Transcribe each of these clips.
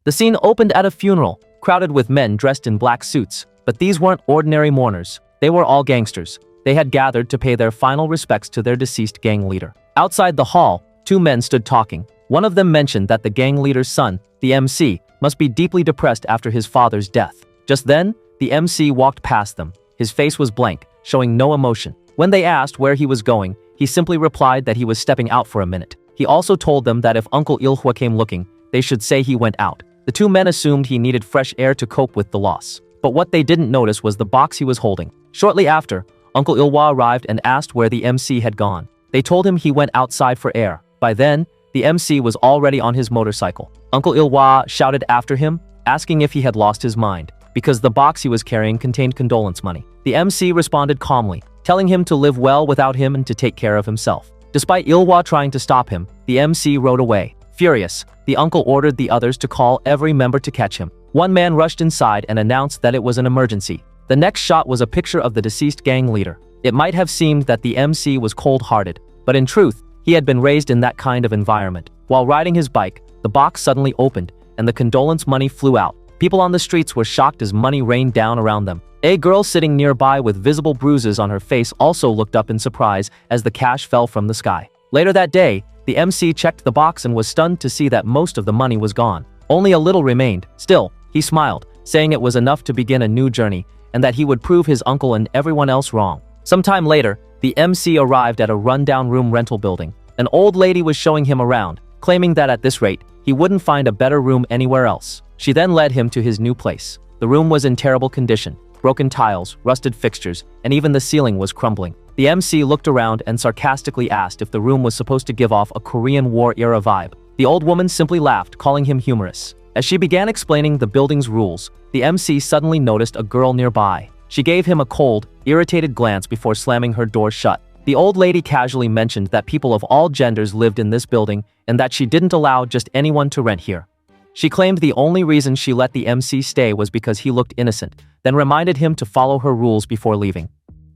The scene opened at a funeral, crowded with men dressed in black suits. But these weren't ordinary mourners. They were all gangsters. They had gathered to pay their final respects to their deceased gang leader. Outside the hall, two men stood talking. One of them mentioned that the gang leader's son, the MC, must be deeply depressed after his father's death. Just then, the MC walked past them. His face was blank, showing no emotion. When they asked where he was going, he simply replied that he was stepping out for a minute. He also told them that if Uncle Ilhua came looking, they should say he went out. The two men assumed he needed fresh air to cope with the loss. But what they didn't notice was the box he was holding. Shortly after, Uncle Ilhua arrived and asked where the MC had gone. They told him he went outside for air. By then, the MC was already on his motorcycle. Uncle Ilhua shouted after him, asking if he had lost his mind, because the box he was carrying contained condolence money. The MC responded calmly, telling him to live well without him and to take care of himself. Despite Ilhua trying to stop him, the MC rode away. Furious, the uncle ordered the others to call every member to catch him. One man rushed inside and announced that it was an emergency. The next shot was a picture of the deceased gang leader. It might have seemed that the MC was cold-hearted, but in truth, he had been raised in that kind of environment. While riding his bike, the box suddenly opened, and the condolence money flew out. People on the streets were shocked as money rained down around them. A girl sitting nearby with visible bruises on her face also looked up in surprise as the cash fell from the sky. Later that day, the MC checked the box and was stunned to see that most of the money was gone. Only a little remained. Still, he smiled, saying it was enough to begin a new journey, and that he would prove his uncle and everyone else wrong. Sometime later, the MC arrived at a rundown room rental building. An old lady was showing him around, claiming that at this rate, he wouldn't find a better room anywhere else. She then led him to his new place. The room was in terrible condition. Broken tiles, rusted fixtures, and even the ceiling was crumbling. The MC looked around and sarcastically asked if the room was supposed to give off a Korean War-era vibe. The old woman simply laughed, calling him humorous. As she began explaining the building's rules, the MC suddenly noticed a girl nearby. She gave him a cold, irritated glance before slamming her door shut. The old lady casually mentioned that people of all genders lived in this building and that she didn't allow just anyone to rent here. She claimed the only reason she let the MC stay was because he looked innocent, then reminded him to follow her rules before leaving.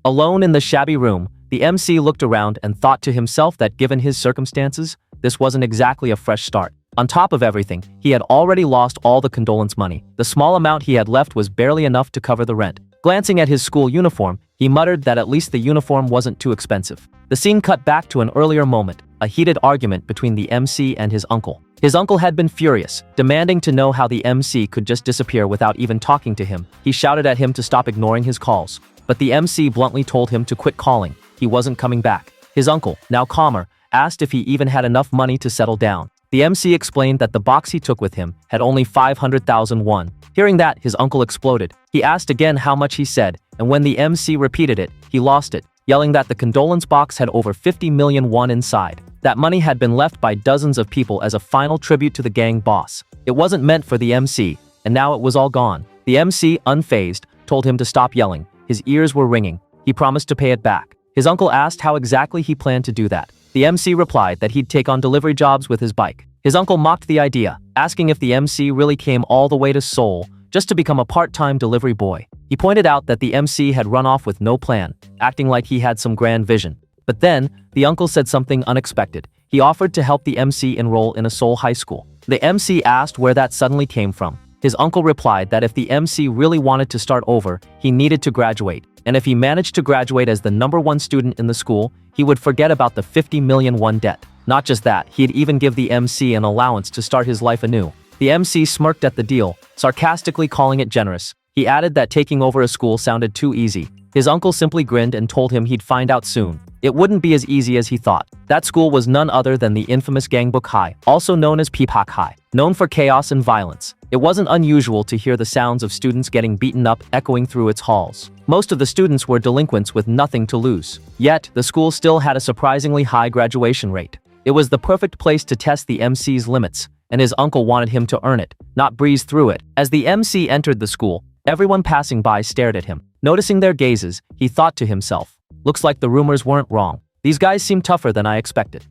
Alone in the shabby room, the MC looked around and thought to himself that given his circumstances, this wasn't exactly a fresh start. On top of everything, he had already lost all the condolence money. The small amount he had left was barely enough to cover the rent. Glancing at his school uniform, he muttered that at least the uniform wasn't too expensive. The scene cut back to an earlier moment, a heated argument between the MC and his uncle. His uncle had been furious, demanding to know how the MC could just disappear without even talking to him. He shouted at him to stop ignoring his calls, but the MC bluntly told him to quit calling. He wasn't coming back. His uncle, now calmer, asked if he even had enough money to settle down. The MC explained that the box he took with him had only 500,000 won. Hearing that, his uncle exploded. He asked again how much he said, and when the MC repeated it, he lost it, yelling that the condolence box had over 50 million won inside. That money had been left by dozens of people as a final tribute to the gang boss. It wasn't meant for the MC, and now it was all gone. The MC, unfazed, told him to stop yelling. His ears were ringing. He promised to pay it back. His uncle asked how exactly he planned to do that. The MC replied that he'd take on delivery jobs with his bike. His uncle mocked the idea, asking if the MC really came all the way to Seoul just to become a part-time delivery boy. He pointed out that the MC had run off with no plan, acting like he had some grand vision. But then, the uncle said something unexpected. He offered to help the MC enroll in a Seoul high school. The MC asked where that suddenly came from. His uncle replied that if the MC really wanted to start over, he needed to graduate. And if he managed to graduate as the #1 student in the school, he would forget about the 50 million won debt. Not just that, he'd even give the MC an allowance to start his life anew. The MC smirked at the deal, sarcastically calling it generous. He added that taking over a school sounded too easy. His uncle simply grinned and told him he'd find out soon. It wouldn't be as easy as he thought. That school was none other than the infamous Gangbook High, also known as Peepak High, known for chaos and violence. It wasn't unusual to hear the sounds of students getting beaten up echoing through its halls. Most of the students were delinquents with nothing to lose. Yet, the school still had a surprisingly high graduation rate. It was the perfect place to test the MC's limits, and his uncle wanted him to earn it, not breeze through it. As the MC entered the school, everyone passing by stared at him. Noticing their gazes, he thought to himself, "Looks like the rumors weren't wrong. These guys seem tougher than I expected."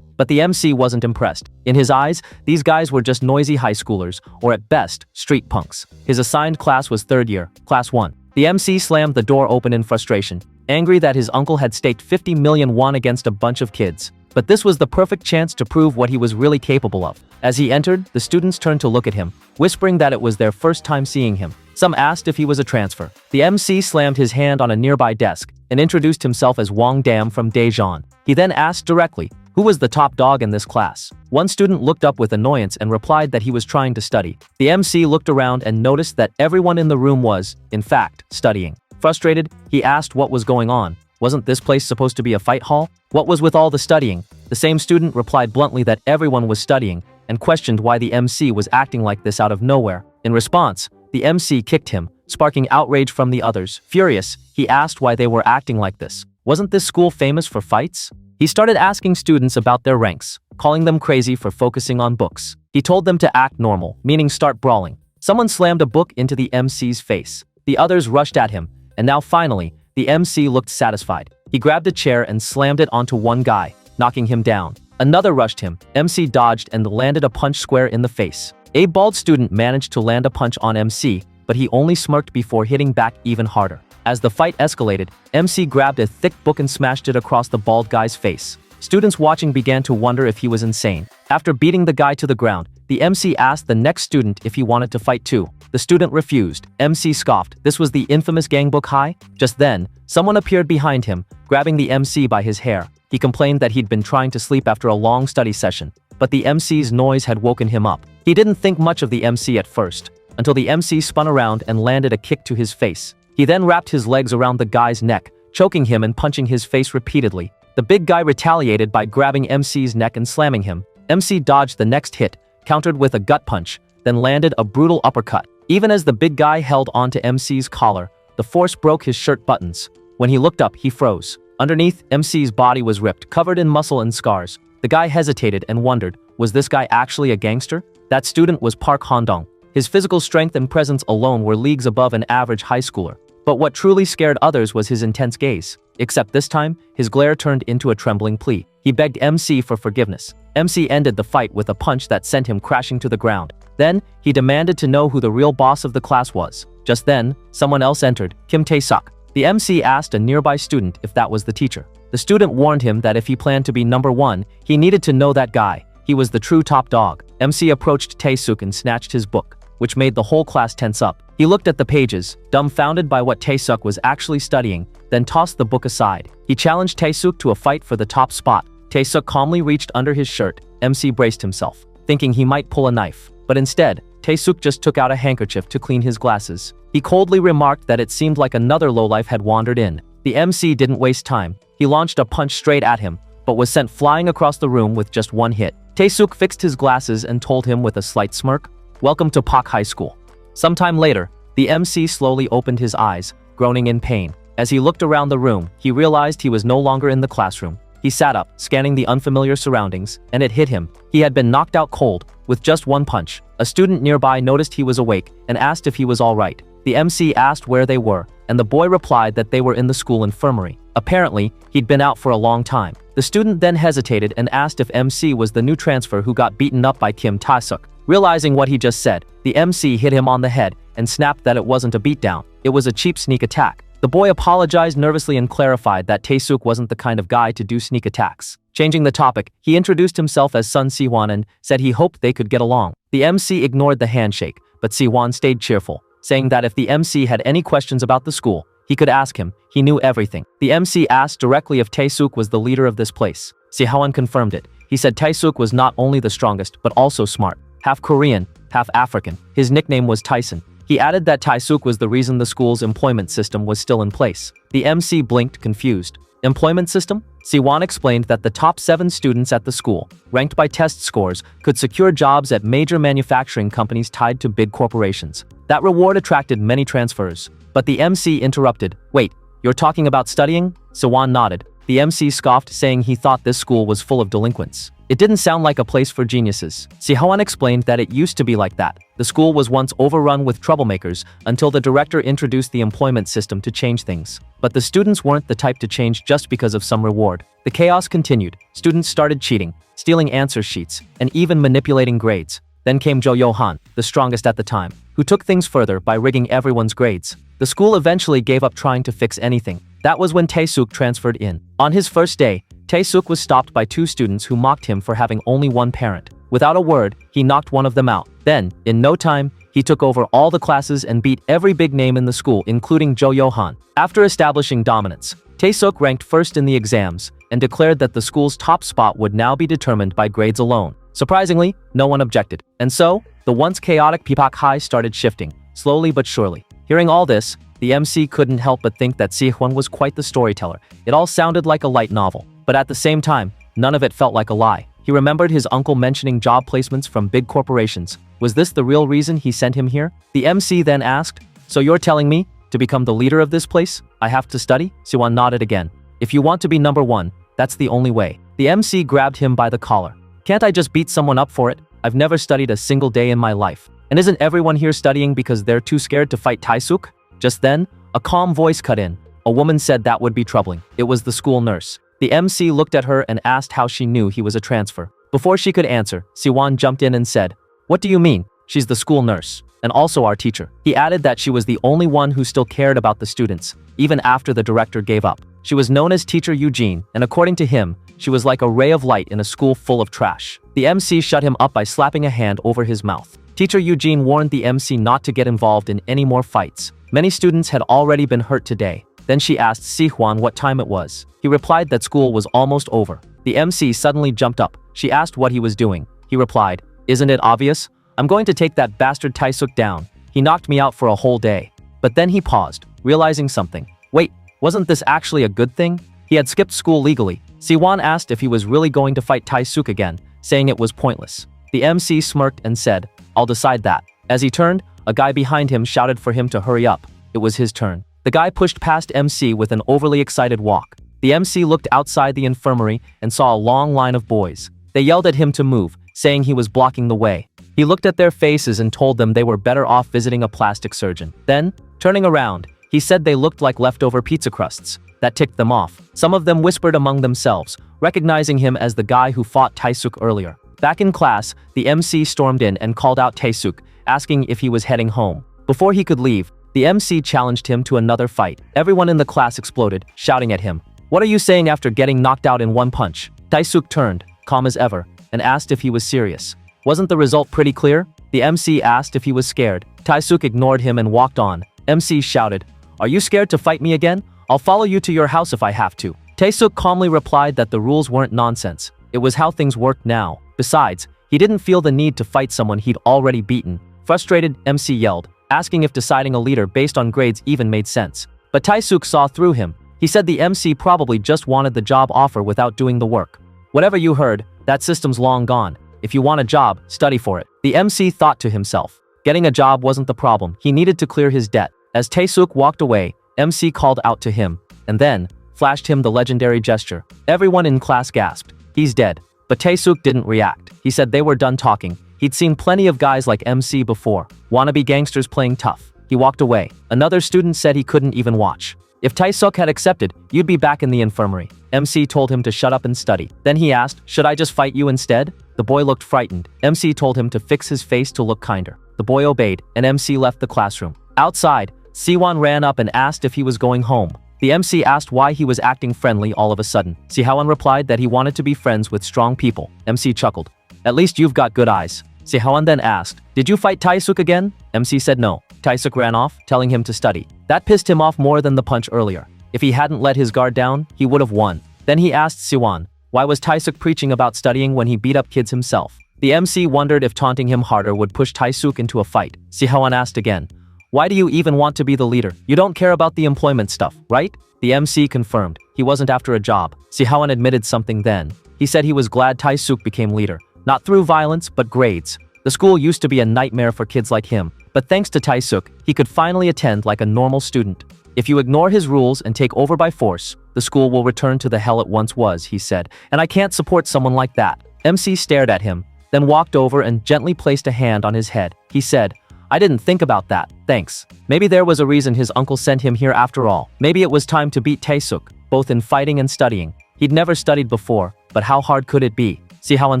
But the MC wasn't impressed. In his eyes, these guys were just noisy high schoolers, or at best, street punks. His assigned class was 3rd year, class 1. The MC slammed the door open in frustration, angry that his uncle had staked 50 million won against a bunch of kids. But this was the perfect chance to prove what he was really capable of. As he entered, the students turned to look at him, whispering that it was their first time seeing him. Some asked if he was a transfer. The MC slammed his hand on a nearby desk and introduced himself as Wang Dam from Daejeon. He then asked directly, who was the top dog in this class? One student looked up with annoyance and replied that he was trying to study. The MC looked around and noticed that everyone in the room was, in fact, studying. Frustrated, he asked what was going on. Wasn't this place supposed to be a fight hall? What was with all the studying? The same student replied bluntly that everyone was studying and questioned why the MC was acting like this out of nowhere. In response, the MC kicked him, sparking outrage from the others. Furious, he asked why they were acting like this. Wasn't this school famous for fights? He started asking students about their ranks, calling them crazy for focusing on books. He told them to act normal, meaning start brawling. Someone slammed a book into the MC's face. The others rushed at him, and now finally, the MC looked satisfied. He grabbed a chair and slammed it onto one guy, knocking him down. Another rushed him. MC dodged and landed a punch square in the face. A bald student managed to land a punch on MC, but he only smirked before hitting back even harder. As the fight escalated, MC grabbed a thick book and smashed it across the bald guy's face. Students watching began to wonder if he was insane. After beating the guy to the ground, the MC asked the next student if he wanted to fight too. The student refused. MC scoffed. This was the infamous Gangbook high? Just then, someone appeared behind him, grabbing the MC by his hair. He complained that he'd been trying to sleep after a long study session, but the MC's noise had woken him up. He didn't think much of the MC at first, until the MC spun around and landed a kick to his face. He then wrapped his legs around the guy's neck, choking him and punching his face repeatedly. The big guy retaliated by grabbing MC's neck and slamming him. MC dodged the next hit, countered with a gut punch, then landed a brutal uppercut. Even as the big guy held onto MC's collar, the force broke his shirt buttons. When he looked up, he froze. Underneath, MC's body was ripped, covered in muscle and scars. The guy hesitated and wondered, was this guy actually a gangster? That student was Park Hondong. His physical strength and presence alone were leagues above an average high schooler. But what truly scared others was his intense gaze. Except this time, his glare turned into a trembling plea. He begged MC for forgiveness. MC ended the fight with a punch that sent him crashing to the ground. Then, he demanded to know who the real boss of the class was. Just then, someone else entered, Kim Tae-suk. The MC asked a nearby student if that was the teacher. The student warned him that if he planned to be number one, he needed to know that guy. He was the true top dog. MC approached Tae-suk and snatched his book, which made the whole class tense up. He looked at the pages, dumbfounded by what Tae-suk was actually studying, then tossed the book aside. He challenged Tae-suk to a fight for the top spot. Tae-suk calmly reached under his shirt. MC braced himself, thinking he might pull a knife. But instead, Tae-suk just took out a handkerchief to clean his glasses. He coldly remarked that it seemed like another lowlife had wandered in. The MC didn't waste time. He launched a punch straight at him, but was sent flying across the room with just one hit. Tae-suk fixed his glasses and told him with a slight smirk, "Welcome to Pak High School." Sometime later, the MC slowly opened his eyes, groaning in pain. As he looked around the room, he realized he was no longer in the classroom. He sat up, scanning the unfamiliar surroundings, and it hit him. He had been knocked out cold, with just one punch. A student nearby noticed he was awake and asked if he was all right. The MC asked where they were, and the boy replied that they were in the school infirmary. Apparently, he'd been out for a long time. The student then hesitated and asked if MC was the new transfer who got beaten up by Kim Tae-suk. Realizing what he just said, the MC hit him on the head and snapped that it wasn't a beatdown. It was a cheap sneak attack. The boy apologized nervously and clarified that Tae-suk wasn't the kind of guy to do sneak attacks. Changing the topic, he introduced himself as Sun Siwon and said he hoped they could get along. The MC ignored the handshake, but Siwon stayed cheerful, saying that if the MC had any questions about the school, he could ask him. He knew everything. The MC asked directly if Tae-suk was the leader of this place. Siwon confirmed it. He said Tae-suk was not only the strongest, but also smart. Half Korean, half African. His nickname was Tyson. He added that Tae-suk was the reason the school's employment system was still in place. The MC blinked, confused. Employment system? Siwon explained that the top 7 students at the school, ranked by test scores, could secure jobs at major manufacturing companies tied to big corporations. That reward attracted many transfers. But the MC interrupted. "Wait, you're talking about studying?" Siwon nodded. The MC scoffed, saying he thought this school was full of delinquents. It didn't sound like a place for geniuses. Siwon explained that it used to be like that. The school was once overrun with troublemakers until the director introduced the employment system to change things. But the students weren't the type to change just because of some reward. The chaos continued. Students started cheating, stealing answer sheets, and even manipulating grades. Then came Jo Yohan, the strongest at the time, who took things further by rigging everyone's grades. The school eventually gave up trying to fix anything. That was when Tae-suk transferred in. On his first day, Tae-suk was stopped by two students who mocked him for having only one parent. Without a word, he knocked one of them out. Then, in no time, he took over all the classes and beat every big name in the school, including Jo Yohan. After establishing dominance, Tae-suk ranked first in the exams and declared that the school's top spot would now be determined by grades alone. Surprisingly, no one objected. And so, the once chaotic Pipak High started shifting, slowly but surely. Hearing all this, the MC couldn't help but think that Si-hwan was quite the storyteller. It all sounded like a light novel. But at the same time, none of it felt like a lie. He remembered his uncle mentioning job placements from big corporations. Was this the real reason he sent him here? The MC then asked, "So you're telling me, to become the leader of this place, I have to study?" Si-hwan nodded again. "If you want to be number one, that's the only way." The MC grabbed him by the collar. "Can't I just beat someone up for it? I've never studied a single day in my life. And isn't everyone here studying because they're too scared to fight Tae-suk?" Just then, a calm voice cut in. A woman said that would be troubling. It was the school nurse. The MC looked at her and asked how she knew he was a transfer. Before she could answer, Si-hwan jumped in and said, "What do you mean? She's the school nurse, and also our teacher." He added that she was the only one who still cared about the students, even after the director gave up. She was known as Teacher Eugene, and according to him, she was like a ray of light in a school full of trash. The MC shut him up by slapping a hand over his mouth. Teacher Eugene warned the MC not to get involved in any more fights. Many students had already been hurt today. Then she asked Si-hwan what time it was. He replied that school was almost over. The MC suddenly jumped up. She asked what he was doing. He replied, "Isn't it obvious? I'm going to take that bastard Tae-suk down. He knocked me out for a whole day." But then he paused, realizing something. Wait, wasn't this actually a good thing? He had skipped school legally. Si-hwan asked if he was really going to fight Tae-suk again, saying it was pointless. The MC smirked and said, "I'll decide that." As he turned, a guy behind him shouted for him to hurry up. It was his turn. The guy pushed past MC with an overly excited walk. The MC looked outside the infirmary and saw a long line of boys. They yelled at him to move, saying he was blocking the way. He looked at their faces and told them they were better off visiting a plastic surgeon. Then, turning around, he said they looked like leftover pizza crusts. That ticked them off. Some of them whispered among themselves, recognizing him as the guy who fought Tae-suk earlier. Back in class, the MC stormed in and called out Tae-suk, asking if he was heading home. Before he could leave, the MC challenged him to another fight. Everyone in the class exploded, shouting at him. "What are you saying after getting knocked out in one punch?" Tae-suk turned, calm as ever, and asked if he was serious. Wasn't the result pretty clear? The MC asked if he was scared. Tae-suk ignored him and walked on. MC shouted, "Are you scared to fight me again? I'll follow you to your house if I have to." Tae-suk calmly replied that the rules weren't nonsense. It was how things worked now. Besides, he didn't feel the need to fight someone he'd already beaten. Frustrated, MC yelled, asking if deciding a leader based on grades even made sense. But Tae-suk saw through him. He said the MC probably just wanted the job offer without doing the work. "Whatever you heard, that system's long gone. If you want a job, study for it." The MC thought to himself. Getting a job wasn't the problem. He needed to clear his debt. As Tae-suk walked away, MC called out to him, and then flashed him the legendary gesture. Everyone in class gasped. "He's dead." But Tae-suk didn't react. He said they were done talking. He'd seen plenty of guys like MC before, wannabe gangsters playing tough. He walked away. Another student said he couldn't even watch. If Tae-suk had accepted, you'd be back in the infirmary. MC told him to shut up and study. Then he asked, "Should I just fight you instead?" The boy looked frightened. MC told him to fix his face to look kinder. The boy obeyed, and MC left the classroom. Outside, Si-hwan ran up and asked if he was going home. The MC asked why he was acting friendly all of a sudden. Si-hwan replied that he wanted to be friends with strong people. MC chuckled. "At least you've got good eyes." Si-hwan then asked, "Did you fight Tae-suk again?" MC said no. Tae-suk ran off, telling him to study. That pissed him off more than the punch earlier. If he hadn't let his guard down, he would have won. Then he asked Si-hwan, why was Tae-suk preaching about studying when he beat up kids himself? The MC wondered if taunting him harder would push Tae-suk into a fight. Si-hwan asked again, "Why do you even want to be the leader? You don't care about the employment stuff, right?" The MC confirmed. He wasn't after a job. Si-hwan admitted something then. He said he was glad Tae-suk became leader. Not through violence, but grades. The school used to be a nightmare for kids like him. But thanks to Tae-suk, he could finally attend like a normal student. "If you ignore his rules and take over by force, the school will return to the hell it once was," he said. "And I can't support someone like that." MC stared at him, then walked over and gently placed a hand on his head. He said, "I didn't think about that, thanks." Maybe there was a reason his uncle sent him here after all. Maybe it was time to beat Tae-suk, both in fighting and studying. He'd never studied before, but how hard could it be? Si-hwan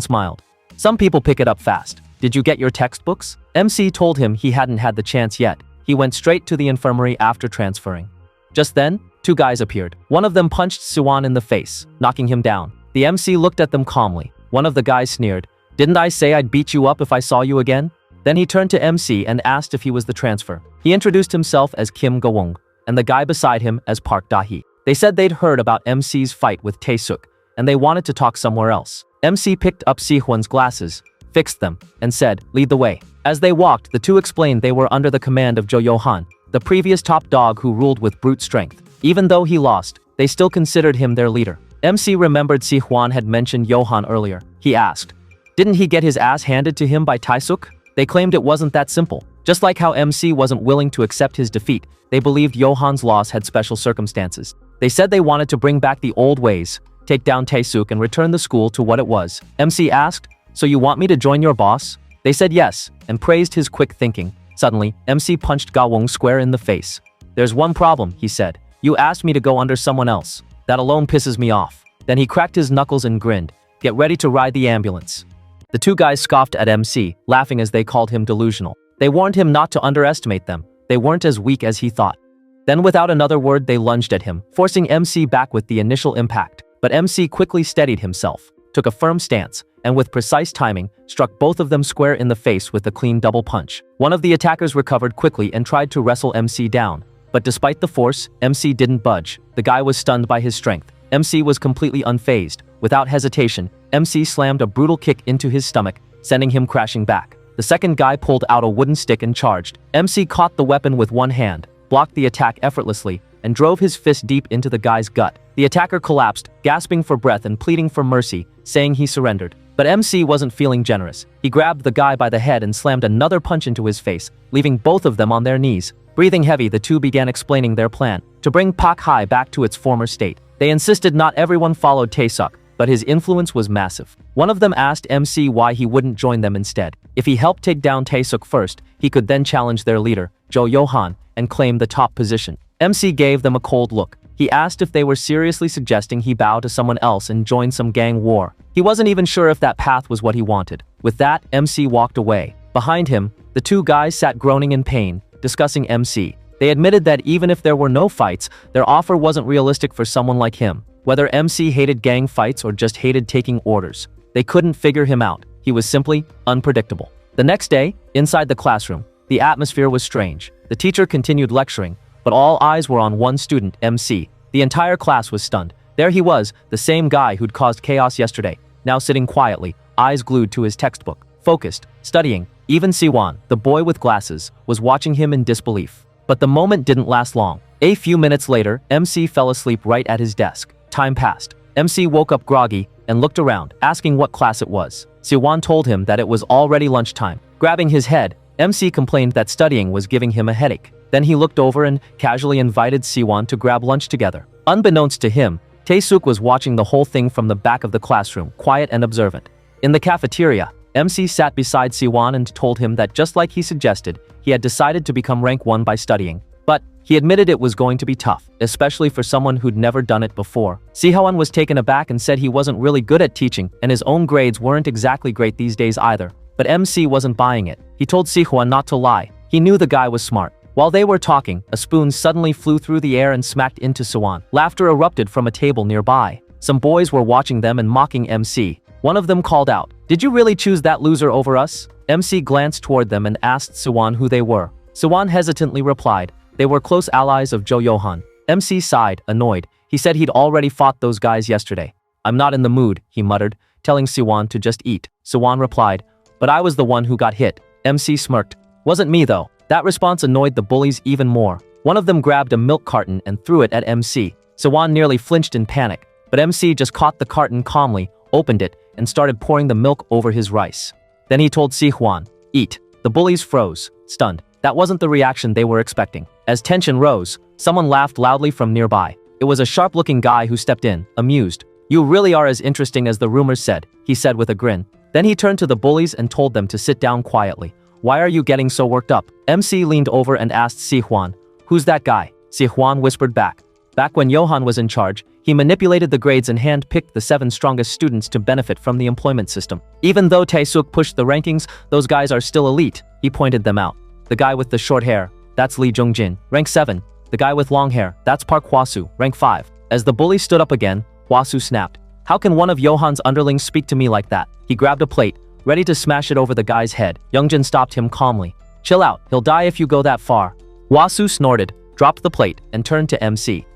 smiled. "Some people pick it up fast. Did you get your textbooks?" MC told him he hadn't had the chance yet. He went straight to the infirmary after transferring. Just then, 2 guys appeared. One of them punched Suwon in the face, knocking him down. The MC looked at them calmly. One of the guys sneered, "Didn't I say I'd beat you up if I saw you again?" Then he turned to MC and asked if he was the transfer. He introduced himself as Kim Ga-wong, and the guy beside him as Park Da-hee. They said they'd heard about MC's fight with Tae-suk, and they wanted to talk somewhere else. MC picked up Si-hwan's glasses, fixed them, and said, "Lead the way." As they walked, the two explained they were under the command of Jo Yohan, the previous top dog who ruled with brute strength. Even though he lost, they still considered him their leader. MC remembered Si-hwan had mentioned Yohan earlier. He asked, "Didn't he get his ass handed to him by Tae-suk?" They claimed it wasn't that simple. Just like how MC wasn't willing to accept his defeat, they believed Yohan's loss had special circumstances. They said they wanted to bring back the old ways, take down Tae-suk and return the school to what it was. MC asked, "So you want me to join your boss?" They said yes, and praised his quick thinking. Suddenly, MC punched Ga-wong square in the face. "There's one problem," he said. "You asked me to go under someone else. That alone pisses me off." Then he cracked his knuckles and grinned. "Get ready to ride the ambulance." The 2 guys scoffed at MC, laughing as they called him delusional. They warned him not to underestimate them. They weren't as weak as he thought. Then without another word they lunged at him, forcing MC back with the initial impact. But MC quickly steadied himself, took a firm stance, and with precise timing, struck both of them square in the face with a clean double punch. One of the attackers recovered quickly and tried to wrestle MC down. But despite the force, MC didn't budge. The guy was stunned by his strength. MC was completely unfazed. Without hesitation, MC slammed a brutal kick into his stomach, sending him crashing back. The second guy pulled out a wooden stick and charged. MC caught the weapon with one hand, blocked the attack effortlessly, and drove his fist deep into the guy's gut. The attacker collapsed, gasping for breath and pleading for mercy, saying he surrendered. But MC wasn't feeling generous. He grabbed the guy by the head and slammed another punch into his face, leaving both of them on their knees. Breathing heavy, the two began explaining their plan to bring Pak Hai back to its former state. They insisted not everyone followed Tae-suk, but his influence was massive. One of them asked MC why he wouldn't join them instead. If he helped take down Tae-suk first, he could then challenge their leader, Jo Yohan, and claim the top position. MC gave them a cold look. He asked if they were seriously suggesting he bow to someone else and join some gang war. He wasn't even sure if that path was what he wanted. With that, MC walked away. Behind him, the 2 guys sat groaning in pain, discussing MC. They admitted that even if there were no fights, their offer wasn't realistic for someone like him. Whether MC hated gang fights or just hated taking orders, they couldn't figure him out. He was simply unpredictable. The next day, inside the classroom, the atmosphere was strange. The teacher continued lecturing, but all eyes were on one student, MC. The entire class was stunned. There he was, the same guy who'd caused chaos yesterday, now sitting quietly, eyes glued to his textbook, focused, studying. Even Siwon, the boy with glasses, was watching him in disbelief. But the moment didn't last long. A few minutes later, MC fell asleep right at his desk. Time passed. MC woke up groggy and looked around, asking what class it was. Siwon told him that it was already lunchtime. Grabbing his head, MC complained that studying was giving him a headache. Then he looked over and casually invited Siwon to grab lunch together. Unbeknownst to him, Tae-suk was watching the whole thing from the back of the classroom, quiet and observant. In the cafeteria, MC sat beside Siwon and told him that just like he suggested, he had decided to become rank 1 by studying. But he admitted it was going to be tough, especially for someone who'd never done it before. Siwon was taken aback and said he wasn't really good at teaching, and his own grades weren't exactly great these days either. But MC wasn't buying it. He told Siwon not to lie. He knew the guy was smart. While they were talking, a spoon suddenly flew through the air and smacked into Siwon. Laughter erupted from a table nearby. Some boys were watching them and mocking MC. One of them called out, "Did you really choose that loser over us?" MC glanced toward them and asked Siwon who they were. Siwon hesitantly replied, they were close allies of Jo Yohan. MC sighed, annoyed. He said he'd already fought those guys yesterday. "I'm not in the mood," he muttered, telling Siwon to just eat. Siwon replied, "But I was the one who got hit." MC smirked. "Wasn't me though." That response annoyed the bullies even more. One of them grabbed a milk carton and threw it at MC. Siwon nearly flinched in panic, but MC just caught the carton calmly, opened it, and started pouring the milk over his rice. Then he told Siwon, "Eat." The bullies froze, stunned. That wasn't the reaction they were expecting. As tension rose, someone laughed loudly from nearby. It was a sharp-looking guy who stepped in, amused. "You really are as interesting as the rumors said," he said with a grin. Then he turned to the bullies and told them to sit down quietly. "Why are you getting so worked up?" MC leaned over and asked Siwon, "Who's that guy?" Siwon whispered back. Back when Yohan was in charge, he manipulated the grades and hand-picked the 7 strongest students to benefit from the employment system. Even though Tae-suk pushed the rankings, those guys are still elite. He pointed them out. The guy with the short hair, that's Lee Jung-jin, rank 7. The guy with long hair, that's Park Hwasu, rank 5. As the bully stood up again, Hwasu snapped. How can one of Johan's underlings speak to me like that? He grabbed a plate, ready to smash it over the guy's head. Youngjin stopped him calmly. Chill out, he'll die if you go that far. Hwasu snorted, dropped the plate, and turned to MC.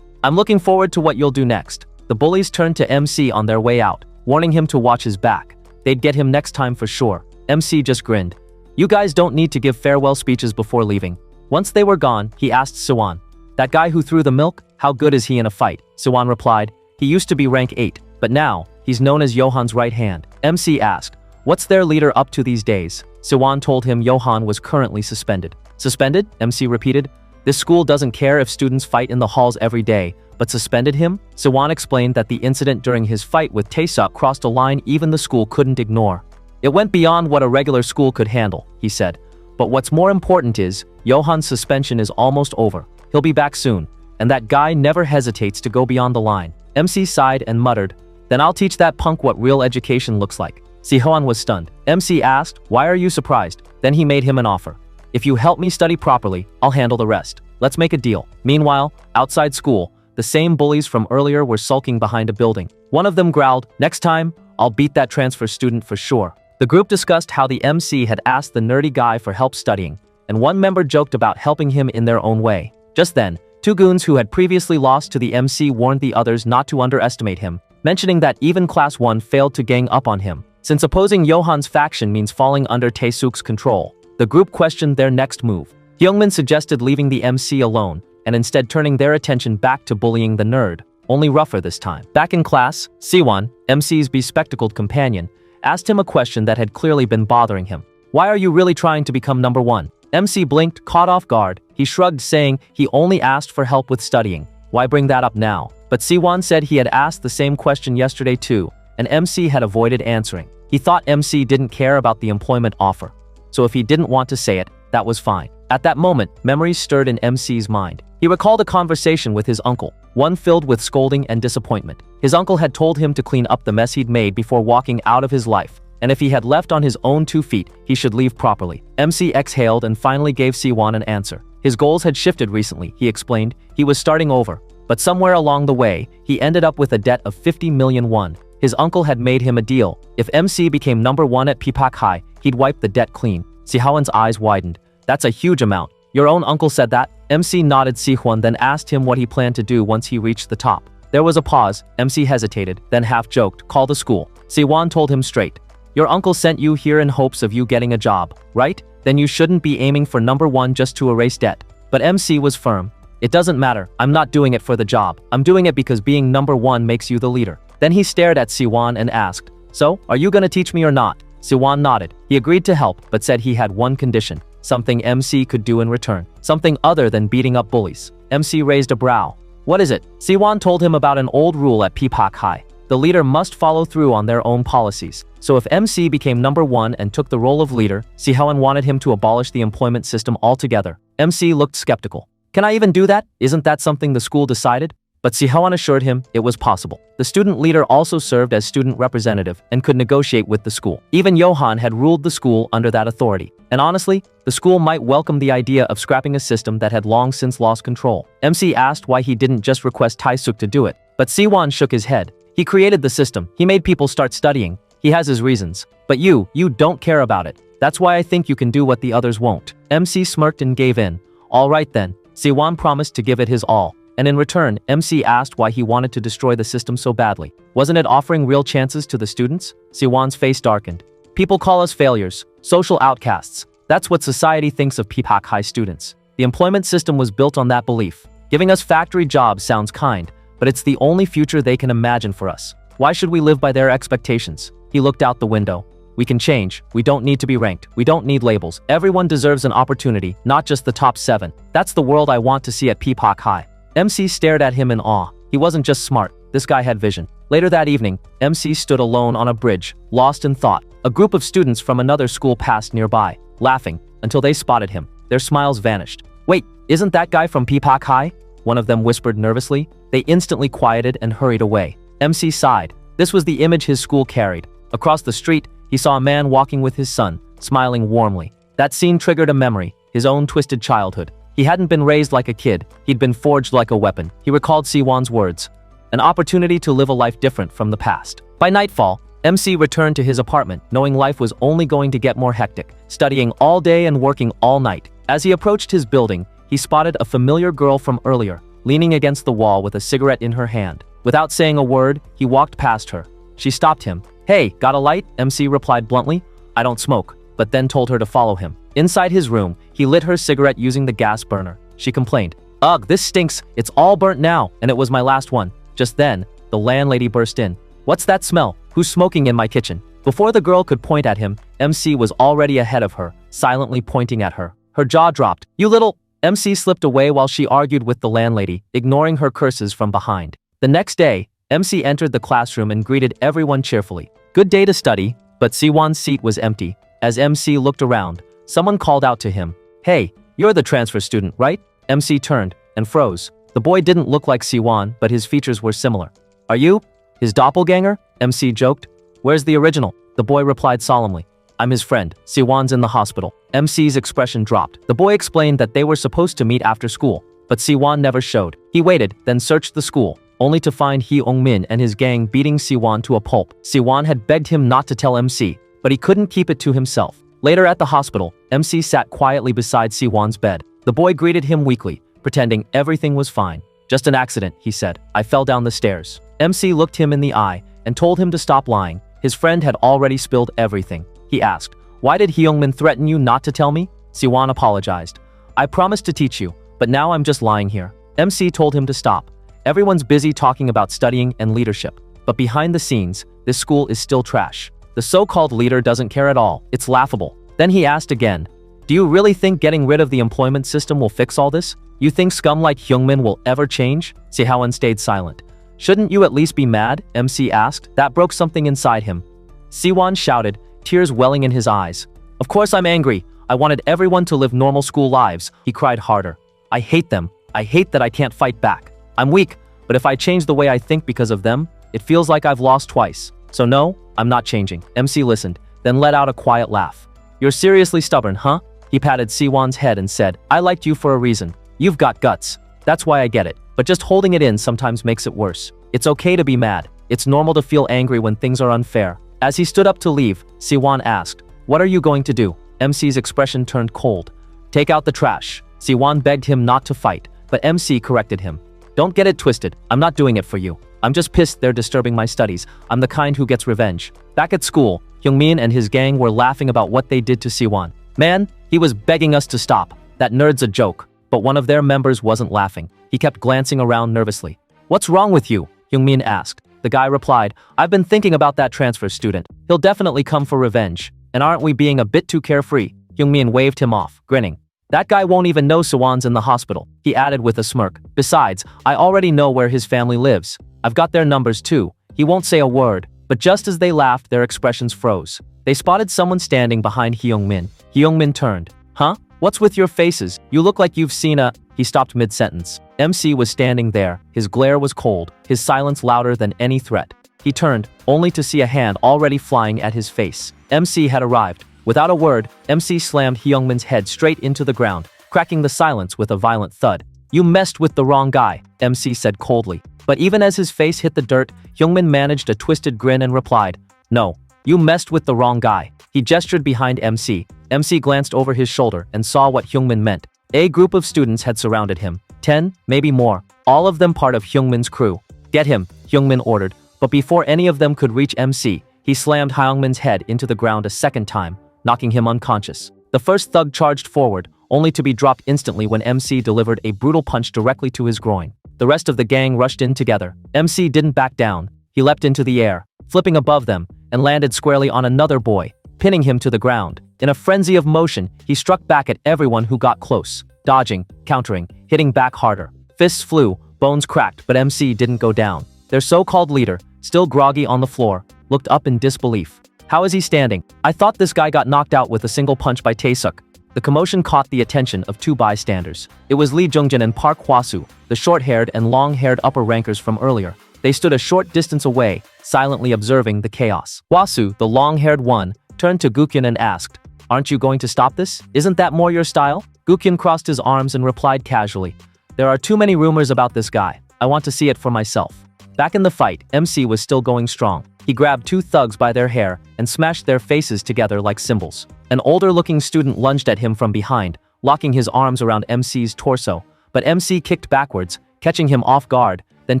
I'm looking forward to what you'll do next. The bullies turned to MC on their way out, warning him to watch his back. They'd get him next time for sure. MC just grinned. You guys don't need to give farewell speeches before leaving. Once they were gone, he asked Suwon. That guy who threw the milk, how good is he in a fight? Suwon replied. He used to be rank 8, but now, he's known as Johan's right hand. MC asked. What's their leader up to these days? Suwon told him Johan was currently suspended. Suspended? MC repeated. This school doesn't care if students fight in the halls every day, but suspended him? Suwon explained that the incident during his fight with Taesuk crossed a line even the school couldn't ignore. It went beyond what a regular school could handle, he said. But what's more important is, Johan's suspension is almost over. He'll be back soon, and that guy never hesitates to go beyond the line. MC sighed and muttered, then I'll teach that punk what real education looks like. Sihoan was stunned. MC asked, why are you surprised? Then he made him an offer. If you help me study properly, I'll handle the rest. Let's make a deal. Meanwhile, outside school, the same bullies from earlier were sulking behind a building. One of them growled, next time, I'll beat that transfer student for sure. The group discussed how the MC had asked the nerdy guy for help studying, and one member joked about helping him in their own way. Just then, two goons who had previously lost to the MC warned the others not to underestimate him, mentioning that even Class 1 failed to gang up on him. Since opposing Johan's faction means falling under Taesuk's control, the group questioned their next move. Hyungmin suggested leaving the MC alone, and instead turning their attention back to bullying the nerd, only rougher this time. Back in class, Siwon, MC's bespectacled companion, asked him a question that had clearly been bothering him. Why are you really trying to become number 1? MC blinked, caught off guard. He shrugged, saying he only asked for help with studying. Why bring that up now? But Siwon said he had asked the same question yesterday too, and MC had avoided answering. He thought MC didn't care about the employment offer. So if he didn't want to say it, that was fine. At that moment, memories stirred in MC's mind. He recalled a conversation with his uncle, one filled with scolding and disappointment. His uncle had told him to clean up the mess he'd made before walking out of his life, and if he had left on his own 2 feet, he should leave properly. MC exhaled and finally gave Siwon an answer. His goals had shifted recently, he explained. He was starting over, but somewhere along the way, he ended up with a debt of 50 million won. His uncle had made him a deal. If MC became number 1 at Pipak High, he'd wipe the debt clean. Sihoan's eyes widened. That's a huge amount. Your own uncle said that? MC nodded. Sihoan then asked him what he planned to do once he reached the top. There was a pause. MC hesitated, then half-joked, call the school. Siwon told him straight. Your uncle sent you here in hopes of you getting a job, right? Then you shouldn't be aiming for number 1 just to erase debt. But MC was firm. It doesn't matter. I'm not doing it for the job. I'm doing it because being number 1 makes you the leader. Then he stared at Siwon and asked, so, are you gonna teach me or not? Siwon nodded. He agreed to help, but said he had one condition. Something MC could do in return. Something other than beating up bullies. MC raised a brow. What is it? Siwon told him about an old rule at Pipak High. The leader must follow through on their own policies. So if MC became number 1 and took the role of leader, Sihoan wanted him to abolish the employment system altogether. MC looked skeptical. Can I even do that? Isn't that something the school decided? But Sihoan assured him it was possible. The student leader also served as student representative and could negotiate with the school. Even Johan had ruled the school under that authority. And honestly, the school might welcome the idea of scrapping a system that had long since lost control. MC asked why he didn't just request Taesuk to do it. But Siwon shook his head. He created the system. He made people start studying. He has his reasons. But you don't care about it. That's why I think you can do what the others won't. MC smirked and gave in. All right then. Siwon promised to give it his all. And in return, MC asked why he wanted to destroy the system so badly. Wasn't it offering real chances to the students? Siwon's face darkened. People call us failures, social outcasts. That's what society thinks of Pipak High students. The employment system was built on that belief. Giving us factory jobs sounds kind, but it's the only future they can imagine for us. Why should we live by their expectations? He looked out the window. We can change. We don't need to be ranked. We don't need labels. Everyone deserves an opportunity, not just the top 7. That's the world I want to see at Pipak High. MC stared at him in awe. He wasn't just smart, this guy had vision. Later that evening, MC stood alone on a bridge, lost in thought. A group of students from another school passed nearby, laughing, until they spotted him. Their smiles vanished. Wait, isn't that guy from Pipak High? One of them whispered nervously. They instantly quieted and hurried away. MC sighed. This was the image his school carried. Across the street, he saw a man walking with his son, smiling warmly. That scene triggered a memory, his own twisted childhood. He hadn't been raised like a kid, he'd been forged like a weapon. He recalled Siwon's words. An opportunity to live a life different from the past. By nightfall, MC returned to his apartment, knowing life was only going to get more hectic, studying all day and working all night. As he approached his building, he spotted a familiar girl from earlier, leaning against the wall with a cigarette in her hand. Without saying a word, he walked past her. She stopped him. "Hey, got a light?" MC replied bluntly. "I don't smoke," but then told her to follow him. Inside his room, he lit her cigarette using the gas burner. She complained, "Ugh, this stinks, it's all burnt now, and it was my last one." Just then, the landlady burst in. "What's that smell? Who's smoking in my kitchen?" Before the girl could point at him, MC was already ahead of her, silently pointing at her. Her jaw dropped. "You little—" MC slipped away while she argued with the landlady, ignoring her curses from behind. The next day, MC entered the classroom and greeted everyone cheerfully. Good day to study, but Siwon's seat was empty. As MC looked around, someone called out to him. "Hey, you're the transfer student, right?" MC turned and froze. The boy didn't look like Siwon, but his features were similar. "Are you his doppelganger?" MC joked. "Where's the original?" The boy replied solemnly. "I'm his friend. Siwon's in the hospital." MC's expression dropped. The boy explained that they were supposed to meet after school, but Siwon never showed. He waited, then searched the school, only to find Hee-Ong-min and his gang beating Siwon to a pulp. Siwon had begged him not to tell MC, but he couldn't keep it to himself. Later at the hospital, MC sat quietly beside Siwon's bed. The boy greeted him weakly, pretending everything was fine. "Just an accident," he said. "I fell down the stairs." MC looked him in the eye and told him to stop lying. His friend had already spilled everything. He asked, "Why did Hee-Ong-min threaten you not to tell me?" Siwon apologized. "I promised to teach you, but now I'm just lying here." MC told him to stop. Everyone's busy talking about studying and leadership. But behind the scenes, this school is still trash. The so-called leader doesn't care at all. It's laughable. Then he asked again, "Do you really think getting rid of the employment system will fix all this? You think scum like Hyungmin will ever change?" Sihawan stayed silent. "Shouldn't you at least be mad?" MC asked. That broke something inside him. Siwon shouted, tears welling in his eyes. "Of course I'm angry. I wanted everyone to live normal school lives." He cried harder. "I hate them. I hate that I can't fight back. I'm weak, but if I change the way I think because of them, it feels like I've lost twice. So no, I'm not changing." MC listened, then let out a quiet laugh. "You're seriously stubborn, huh?" He patted Siwon's head and said, "I liked you for a reason. You've got guts. That's why I get it. But just holding it in sometimes makes it worse. It's okay to be mad. It's normal to feel angry when things are unfair." As he stood up to leave, Siwon asked, "What are you going to do?" MC's expression turned cold. "Take out the trash." Siwon begged him not to fight, but MC corrected him. "Don't get it twisted. I'm not doing it for you. I'm just pissed they're disturbing my studies. I'm the kind who gets revenge." Back at school, Hyungmin and his gang were laughing about what they did to Siwon. "Man, he was begging us to stop. That nerd's a joke." But one of their members wasn't laughing. He kept glancing around nervously. "What's wrong with you?" Hyungmin asked. The guy replied, "I've been thinking about that transfer student. He'll definitely come for revenge. And aren't we being a bit too carefree?" Hyungmin waved him off, grinning. "That guy won't even know Siwon's in the hospital," he added with a smirk. "Besides, I already know where his family lives. I've got their numbers too." He won't say a word, but just as they laughed, their expressions froze. They spotted someone standing behind Hyungmin. Hyungmin turned. "Huh? What's with your faces? You look like you've seen a—" He stopped mid-sentence. MC was standing there. His glare was cold, his silence louder than any threat. He turned, only to see a hand already flying at his face. MC had arrived. Without a word, MC slammed Hyungmin's head straight into the ground, cracking the silence with a violent thud. "You messed with the wrong guy," MC said coldly. But even as his face hit the dirt, Hyungmin managed a twisted grin and replied, "No, you messed with the wrong guy." He gestured behind MC. MC glanced over his shoulder and saw what Hyungmin meant. A group of students had surrounded him. 10, maybe more, all of them part of Hyungmin's crew. "Get him," Hyungmin ordered, but before any of them could reach MC, he slammed Hyungmin's head into the ground a second time, knocking him unconscious. The first thug charged forward, only to be dropped instantly when MC delivered a brutal punch directly to his groin. The rest of the gang rushed in together. MC didn't back down. He leapt into the air, flipping above them, and landed squarely on another boy, pinning him to the ground. In a frenzy of motion, he struck back at everyone who got close, dodging, countering, hitting back harder. Fists flew, bones cracked, but MC didn't go down. Their so-called leader, still groggy on the floor, looked up in disbelief. "How is he standing? I thought this guy got knocked out with a single punch by Taesuk." The commotion caught the attention of two bystanders. It was Lee Jungjin and Park Hwasu, the short-haired and long-haired upper rankers from earlier. They stood a short distance away, silently observing the chaos. Hwasu, the long-haired one, turned to Gukyun and asked, "Aren't you going to stop this? Isn't that more your style?" Gukyan crossed his arms and replied casually, "There are too many rumors about this guy. I want to see it for myself." Back in the fight, MC was still going strong. He grabbed two thugs by their hair and smashed their faces together like cymbals. An older-looking student lunged at him from behind, locking his arms around MC's torso, but MC kicked backwards, catching him off guard, then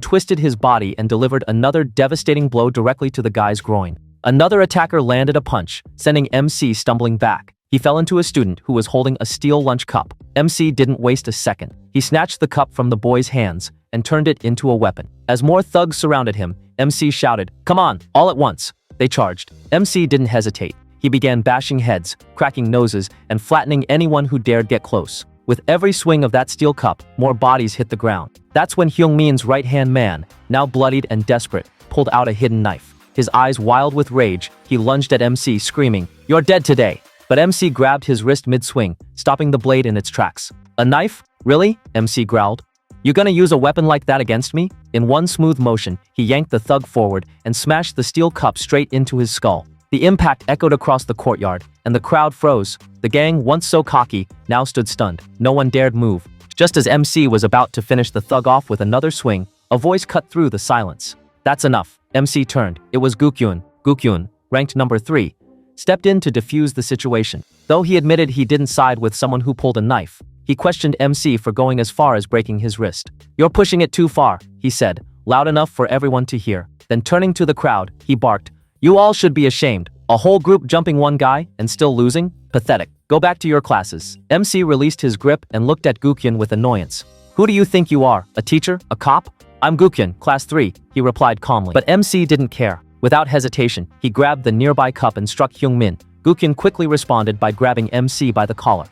twisted his body and delivered another devastating blow directly to the guy's groin. Another attacker landed a punch, sending MC stumbling back. He fell into a student who was holding a steel lunch cup. MC didn't waste a second. He snatched the cup from the boy's hands and turned it into a weapon. As more thugs surrounded him, MC shouted, "Come on, all at once." They charged. MC didn't hesitate. He began bashing heads, cracking noses, and flattening anyone who dared get close. With every swing of that steel cup, more bodies hit the ground. That's when Hyungmin's right-hand man, now bloodied and desperate, pulled out a hidden knife. His eyes wild with rage, he lunged at MC screaming, "You're dead today." But MC grabbed his wrist mid-swing, stopping the blade in its tracks. "A knife? Really?" MC growled. "You gonna use a weapon like that against me?" In one smooth motion, he yanked the thug forward and smashed the steel cup straight into his skull. The impact echoed across the courtyard, and the crowd froze. The gang, once so cocky, now stood stunned. No one dared move. Just as MC was about to finish the thug off with another swing, a voice cut through the silence. "That's enough." MC turned. It was Gukyun. Gukyun, ranked number 3, stepped in to defuse the situation. Though he admitted he didn't side with someone who pulled a knife, he questioned MC for going as far as breaking his wrist. "You're pushing it too far," he said, loud enough for everyone to hear. Then turning to the crowd, he barked, "You all should be ashamed. A whole group jumping one guy and still losing? Pathetic. Go back to your classes." MC released his grip and looked at Gukyun with annoyance. "Who do you think you are? A teacher? A cop?" "I'm Gukyun, class 3, he replied calmly. But MC didn't care. Without hesitation, he grabbed the nearby cup and struck Hyungmin. Gukyun quickly responded by grabbing MC by the collar.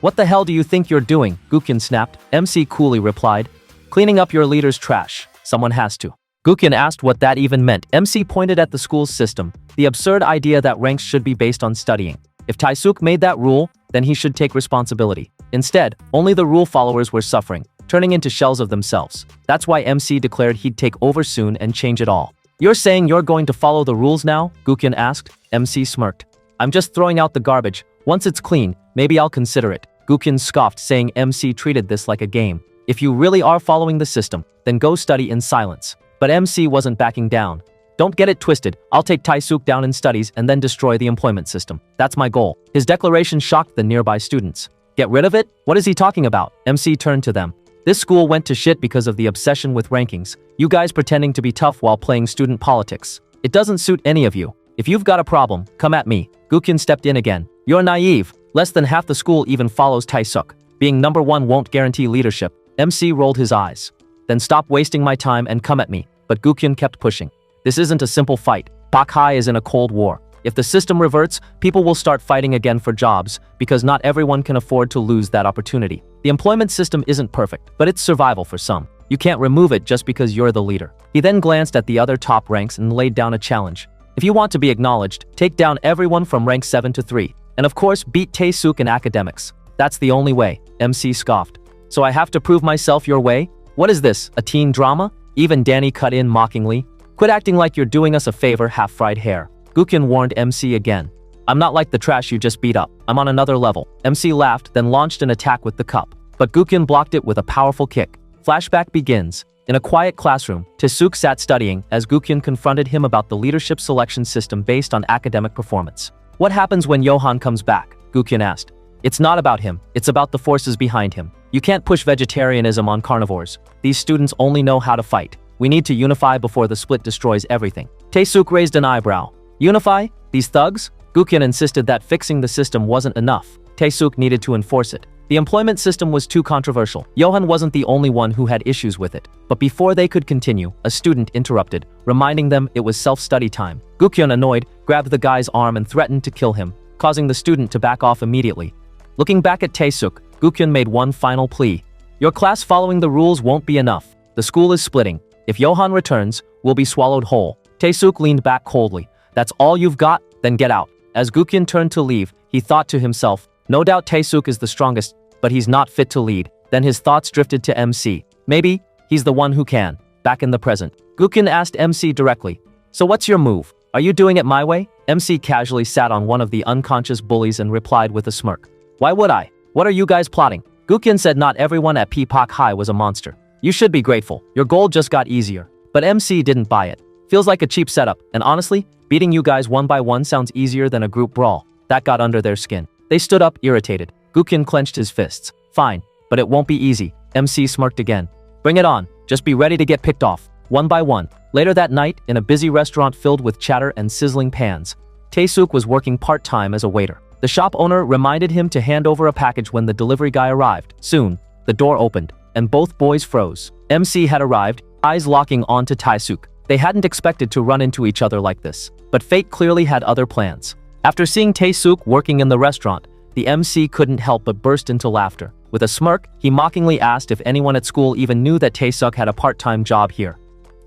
"What the hell do you think you're doing?" Gukyun snapped. MC coolly replied, "Cleaning up your leader's trash. Someone has to." Gukyun asked what that even meant. MC pointed at the school's system, the absurd idea that ranks should be based on studying. If Taesuk made that rule, then he should take responsibility. Instead, only the rule followers were suffering, turning into shells of themselves. That's why MC declared he'd take over soon and change it all. "You're saying you're going to follow the rules now?" Gukyun asked. MC smirked. "I'm just throwing out the garbage. Once it's clean, maybe I'll consider it." Gukyun scoffed, saying MC treated this like a game. "If you really are following the system, then go study in silence." But MC wasn't backing down. "Don't get it twisted. I'll take Taesuk down in studies and then destroy the employment system. That's my goal." His declaration shocked the nearby students. "Get rid of it? What is he talking about?" MC turned to them. "This school went to shit because of the obsession with rankings. You guys pretending to be tough while playing student politics. It doesn't suit any of you. If you've got a problem, come at me." Gukyun stepped in again. "You're naive. Less than half the school even follows Taesuk. Being number 1 won't guarantee leadership." MC rolled his eyes. "Then stop wasting my time and come at me." But Gukyun kept pushing. "This isn't a simple fight. Pakhai is in a cold war. If the system reverts, people will start fighting again for jobs, because not everyone can afford to lose that opportunity. The employment system isn't perfect, but it's survival for some. You can't remove it just because you're the leader." He then glanced at the other top ranks and laid down a challenge. "If you want to be acknowledged, take down everyone from rank 7 to 3. And of course, beat Taesuk in academics. That's the only way." MC scoffed. "So I have to prove myself your way? What is this, a teen drama?" Even Danny cut in mockingly. "Quit acting like you're doing us a favor, half-fried hair." Gukyun warned MC again. "I'm not like the trash you just beat up. I'm on another level." MC laughed, then launched an attack with the cup. But Gukyun blocked it with a powerful kick. Flashback begins. In a quiet classroom, Taesuk sat studying as Gukyun confronted him about the leadership selection system based on academic performance. "What happens when Johan comes back?" Gukyun asked. "It's not about him. It's about the forces behind him. You can't push vegetarianism on carnivores. These students only know how to fight. We need to unify before the split destroys everything." Taesuk raised an eyebrow. "Unify? These thugs?" Gukyun insisted that fixing the system wasn't enough. Taesuk needed to enforce it. The employment system was too controversial. Johan wasn't the only one who had issues with it. But before they could continue, a student interrupted, reminding them it was self-study time. Gukyun, annoyed, grabbed the guy's arm and threatened to kill him, causing the student to back off immediately. Looking back at Taesuk, Gukyun made one final plea. "Your class following the rules won't be enough. The school is splitting. If Johan returns, we'll be swallowed whole." Taesuk leaned back coldly. "That's all you've got? Then get out." As Gukyun turned to leave, he thought to himself, "No doubt Taesuk is the strongest, but he's not fit to lead." Then his thoughts drifted to MC. Maybe he's the one who can. Back in the present, Gukyun asked MC directly, "So what's your move? Are you doing it my way?" MC casually sat on one of the unconscious bullies and replied with a smirk. "Why would I? What are you guys plotting? Gukyan said not everyone at P-Pak High was a monster. You should be grateful. Your goal just got easier. But MC didn't buy it. Feels like a cheap setup, and honestly, beating you guys one by one sounds easier than a group brawl. That got under their skin. They stood up, irritated. Gukyan clenched his fists. Fine, but it won't be easy. MC smirked again. Bring it on. Just be ready to get picked off. One by one. Later that night, in a busy restaurant filled with chatter and sizzling pans, Taesuk was working part-time as a waiter. The shop owner reminded him to hand over a package when the delivery guy arrived. Soon, the door opened, and both boys froze. MC had arrived, eyes locking onto Taesuk. They hadn't expected to run into each other like this, but fate clearly had other plans. After seeing Taesuk working in the restaurant, the MC couldn't help but burst into laughter. With a smirk, he mockingly asked if anyone at school even knew that Taesuk had a part-time job here.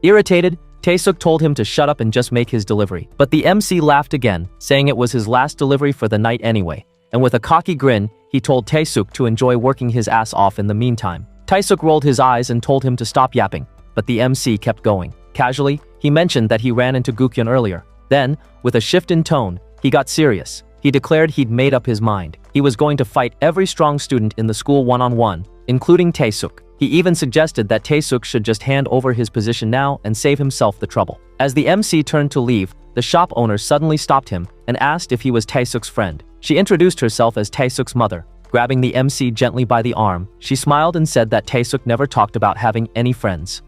Irritated, Taesuk told him to shut up and just make his delivery. But the MC laughed again, saying it was his last delivery for the night anyway. And with a cocky grin, he told Taesuk to enjoy working his ass off in the meantime. Taesuk rolled his eyes and told him to stop yapping, but the MC kept going. Casually, he mentioned that he ran into Gukyan earlier. Then, with a shift in tone, he got serious. He declared he'd made up his mind. He was going to fight every strong student in the school one-on-one, including Taesuk. He even suggested that Taesuk should just hand over his position now and save himself the trouble. As the MC turned to leave, the shop owner suddenly stopped him and asked if he was Taesuk's friend. She introduced herself as Taesuk's mother. Grabbing the MC gently by the arm, she smiled and said that Taesuk never talked about having any friends.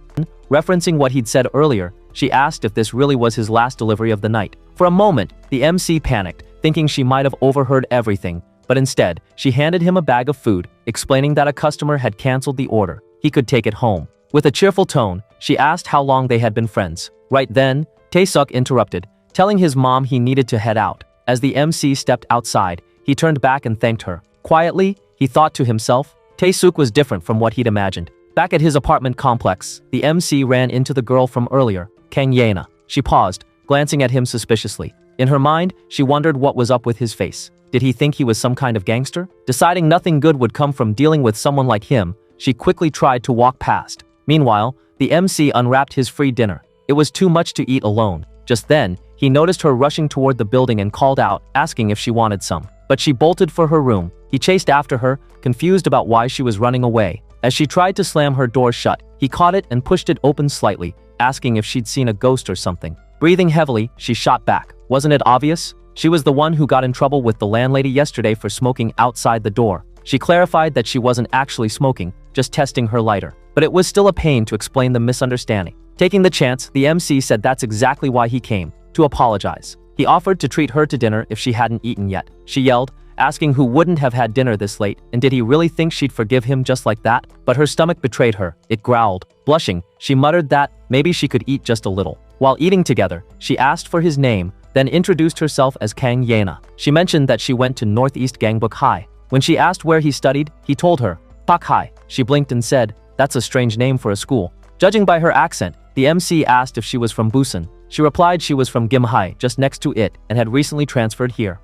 Referencing what he'd said earlier, she asked if this really was his last delivery of the night. For a moment, the MC panicked, thinking she might have overheard everything, but instead, she handed him a bag of food, explaining that a customer had canceled the order. He could take it home. With a cheerful tone, she asked how long they had been friends. Right then, Taesuk interrupted, telling his mom he needed to head out. As the MC stepped outside, he turned back and thanked her. Quietly, he thought to himself, Taesuk was different from what he'd imagined. Back at his apartment complex, the MC ran into the girl from earlier, Kang Yena. She paused, glancing at him suspiciously. In her mind, she wondered what was up with his face. Did he think he was some kind of gangster? Deciding nothing good would come from dealing with someone like him, she quickly tried to walk past. Meanwhile, the MC unwrapped his free dinner. It was too much to eat alone. Just then, he noticed her rushing toward the building and called out, asking if she wanted some. But she bolted for her room. He chased after her, confused about why she was running away. As she tried to slam her door shut, he caught it and pushed it open slightly, asking if she'd seen a ghost or something. Breathing heavily, she shot back. Wasn't it obvious? She was the one who got in trouble with the landlady yesterday for smoking outside the door. She clarified that she wasn't actually smoking, just testing her lighter. But it was still a pain to explain the misunderstanding. Taking the chance, the MC said that's exactly why he came, to apologize. He offered to treat her to dinner if she hadn't eaten yet. She yelled, asking who wouldn't have had dinner this late, and did he really think she'd forgive him just like that? But her stomach betrayed her. It growled. Blushing, she muttered that maybe she could eat just a little. While eating together, she asked for his name, then introduced herself as Kang Yena. She mentioned that she went to Northeast Gangbook High. When she asked where he studied, he told her, Pak High. She blinked and said, that's a strange name for a school. Judging by her accent, the MC asked if she was from Busan. She replied she was from Gimhae, just next to it, and had recently transferred here.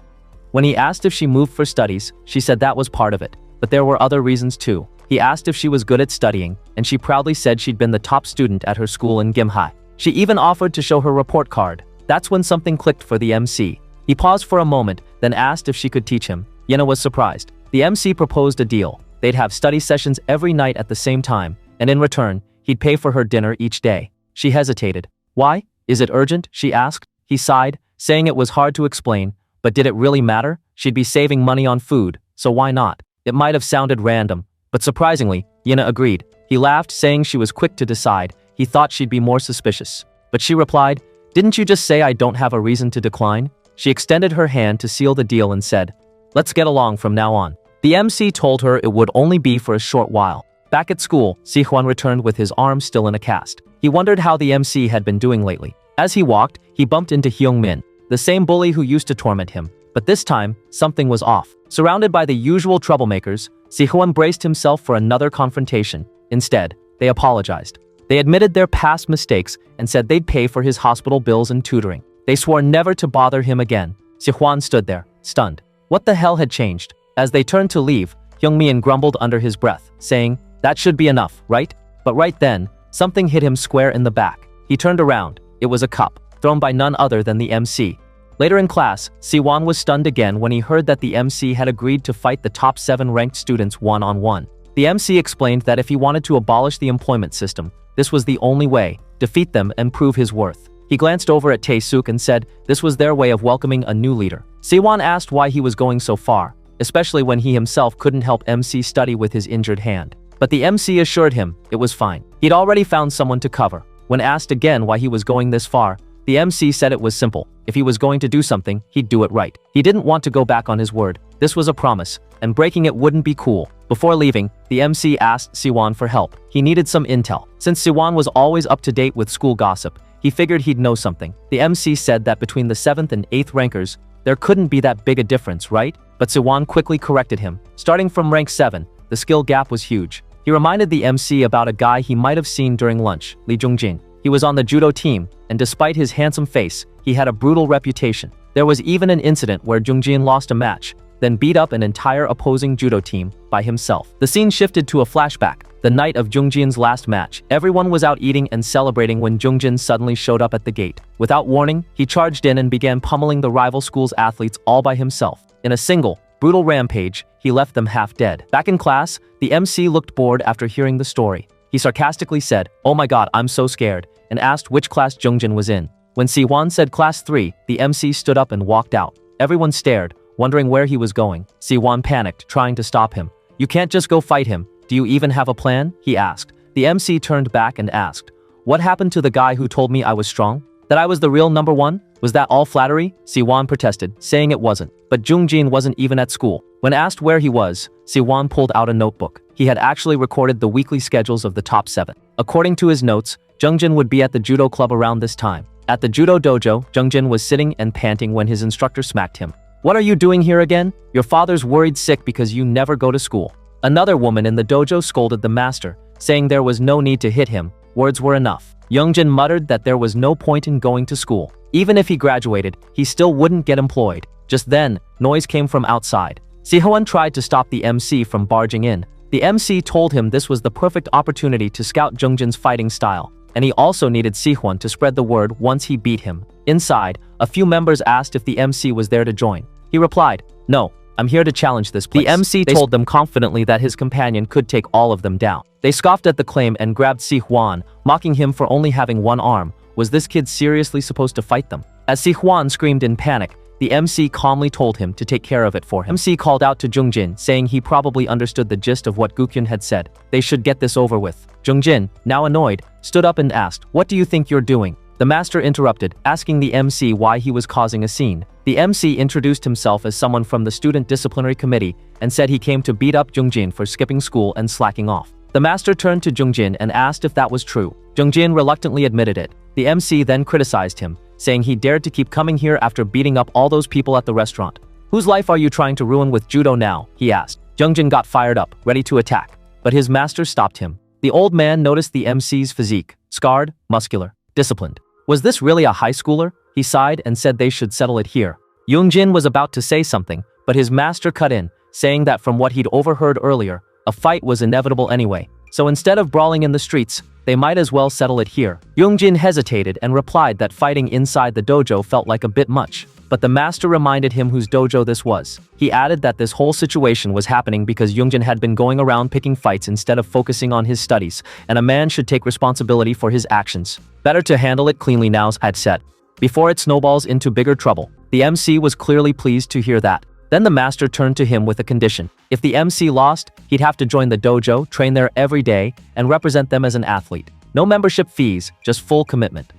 When he asked if she moved for studies, she said that was part of it, but there were other reasons too. He asked if she was good at studying, and she proudly said she'd been the top student at her school in Gimhae. She even offered to show her report card. That's when something clicked for the MC. He paused for a moment, then asked if she could teach him. Yena was surprised. The MC proposed a deal. They'd have study sessions every night at the same time, and in return, he'd pay for her dinner each day. She hesitated. Why? Is it urgent? She asked. He sighed, saying it was hard to explain, but did it really matter? She'd be saving money on food, so why not? It might have sounded random, but surprisingly, Yena agreed. He laughed, saying she was quick to decide. He thought she'd be more suspicious. But she replied, didn't you just say I don't have a reason to decline? She extended her hand to seal the deal and said, let's get along from now on. The MC told her it would only be for a short while. Back at school, Sihwan returned with his arm still in a cast. He wondered how the MC had been doing lately. As he walked, he bumped into Hyungmin, the same bully who used to torment him. But this time, something was off. Surrounded by the usual troublemakers, Sihwan braced himself for another confrontation. Instead, they apologized. They admitted their past mistakes and said they'd pay for his hospital bills and tutoring. They swore never to bother him again. Sihwan stood there, stunned. What the hell had changed? As they turned to leave, Hyungmin grumbled under his breath, saying, that should be enough, right? But right then, something hit him square in the back. He turned around. It was a cup, thrown by none other than the MC. Later in class, Siwon was stunned again when he heard that the MC had agreed to fight the top 7 ranked students one-on-one. The MC explained that if he wanted to abolish the employment system, this was the only way: defeat them and prove his worth. He glanced over at Tae-suk and said this was their way of welcoming a new leader. Siwon asked why he was going so far, especially when he himself couldn't help MC study with his injured hand. But the MC assured him it was fine. He'd already found someone to cover. When asked again why he was going this far, the MC said it was simple. If he was going to do something, he'd do it right. He didn't want to go back on his word. This was a promise, and breaking it wouldn't be cool. Before leaving, the MC asked Siwon for help. He needed some intel. Since Siwon was always up to date with school gossip, he figured he'd know something. The MC said that between the 7th and 8th rankers, there couldn't be that big a difference, right? But Siwon quickly corrected him. Starting from rank 7, the skill gap was huge. He reminded the MC about a guy he might have seen during lunch, Lee Jungjin. He was on the judo team, and despite his handsome face, he had a brutal reputation. There was even an incident where Jungjin lost a match, then beat up an entire opposing judo team by himself. The scene shifted to a flashback. The night of Jungjin's last match, everyone was out eating and celebrating when Jungjin suddenly showed up at the gate. Without warning, he charged in and began pummeling the rival school's athletes all by himself. In a single, brutal rampage, he left them half dead. Back in class, the MC looked bored after hearing the story. He sarcastically said, "Oh my god, I'm so scared," and asked which class Jungjin was in. When Siwon said class 3, the MC stood up and walked out. Everyone stared, wondering where he was going. Siwon panicked, trying to stop him. "You can't just go fight him. Do you even have a plan?" he asked. The MC turned back and asked, "What happened to the guy who told me I was strong? That I was the real number 1? Was that all flattery?" Siwon protested, saying it wasn't. But Jungjin wasn't even at school. When asked where he was, Siwon pulled out a notebook. He had actually recorded the weekly schedules of the top 7. According to his notes, Jungjin would be at the judo club around this time. At the judo dojo, Jungjin was sitting and panting when his instructor smacked him. "What are you doing here again? Your father's worried sick because you never go to school." Another woman in the dojo scolded the master, saying there was no need to hit him. Words were enough. Jungjin muttered that there was no point in going to school. Even if he graduated, he still wouldn't get employed. Just then, noise came from outside. Sihoan tried to stop the MC from barging in. The MC told him this was the perfect opportunity to scout Jungjin's fighting style, and he also needed Sihoan to spread the word once he beat him. Inside, a few members asked if the MC was there to join. He replied, "No, I'm here to challenge this place." The MC told them confidently that his companion could take all of them down. They scoffed at the claim and grabbed Sihuan, mocking him for only having one arm. Was this kid seriously supposed to fight them? As Sihuan screamed in panic, the MC calmly told him to take care of it for him. MC called out to Jungjin, saying he probably understood the gist of what Gukyun had said. They should get this over with. Jungjin, now annoyed, stood up and asked, "What do you think you're doing?" The master interrupted, asking the MC why he was causing a scene. The MC introduced himself as someone from the student disciplinary committee and said he came to beat up Jungjin for skipping school and slacking off. The master turned to Jungjin and asked if that was true. Jungjin reluctantly admitted it. The MC then criticized him, saying he dared to keep coming here after beating up all those people at the restaurant. "Whose life are you trying to ruin with judo now?" he asked. Jungjin got fired up, ready to attack, but his master stopped him. The old man noticed the MC's physique, scarred, muscular, disciplined. Was this really a high schooler? He sighed and said they should settle it here. Jungjin was about to say something, but his master cut in, saying that from what he'd overheard earlier, a fight was inevitable anyway. So instead of brawling in the streets, they might as well settle it here. Jungjin hesitated and replied that fighting inside the dojo felt like a bit much. But the master reminded him whose dojo this was. He added that this whole situation was happening because Jungjin had been going around picking fights instead of focusing on his studies, and a man should take responsibility for his actions. Better to handle it cleanly now, had said, before it snowballs into bigger trouble. The MC was clearly pleased to hear that. Then the master turned to him with a condition. If the MC lost, he'd have to join the dojo, train there every day, and represent them as an athlete. No membership fees, just full commitment.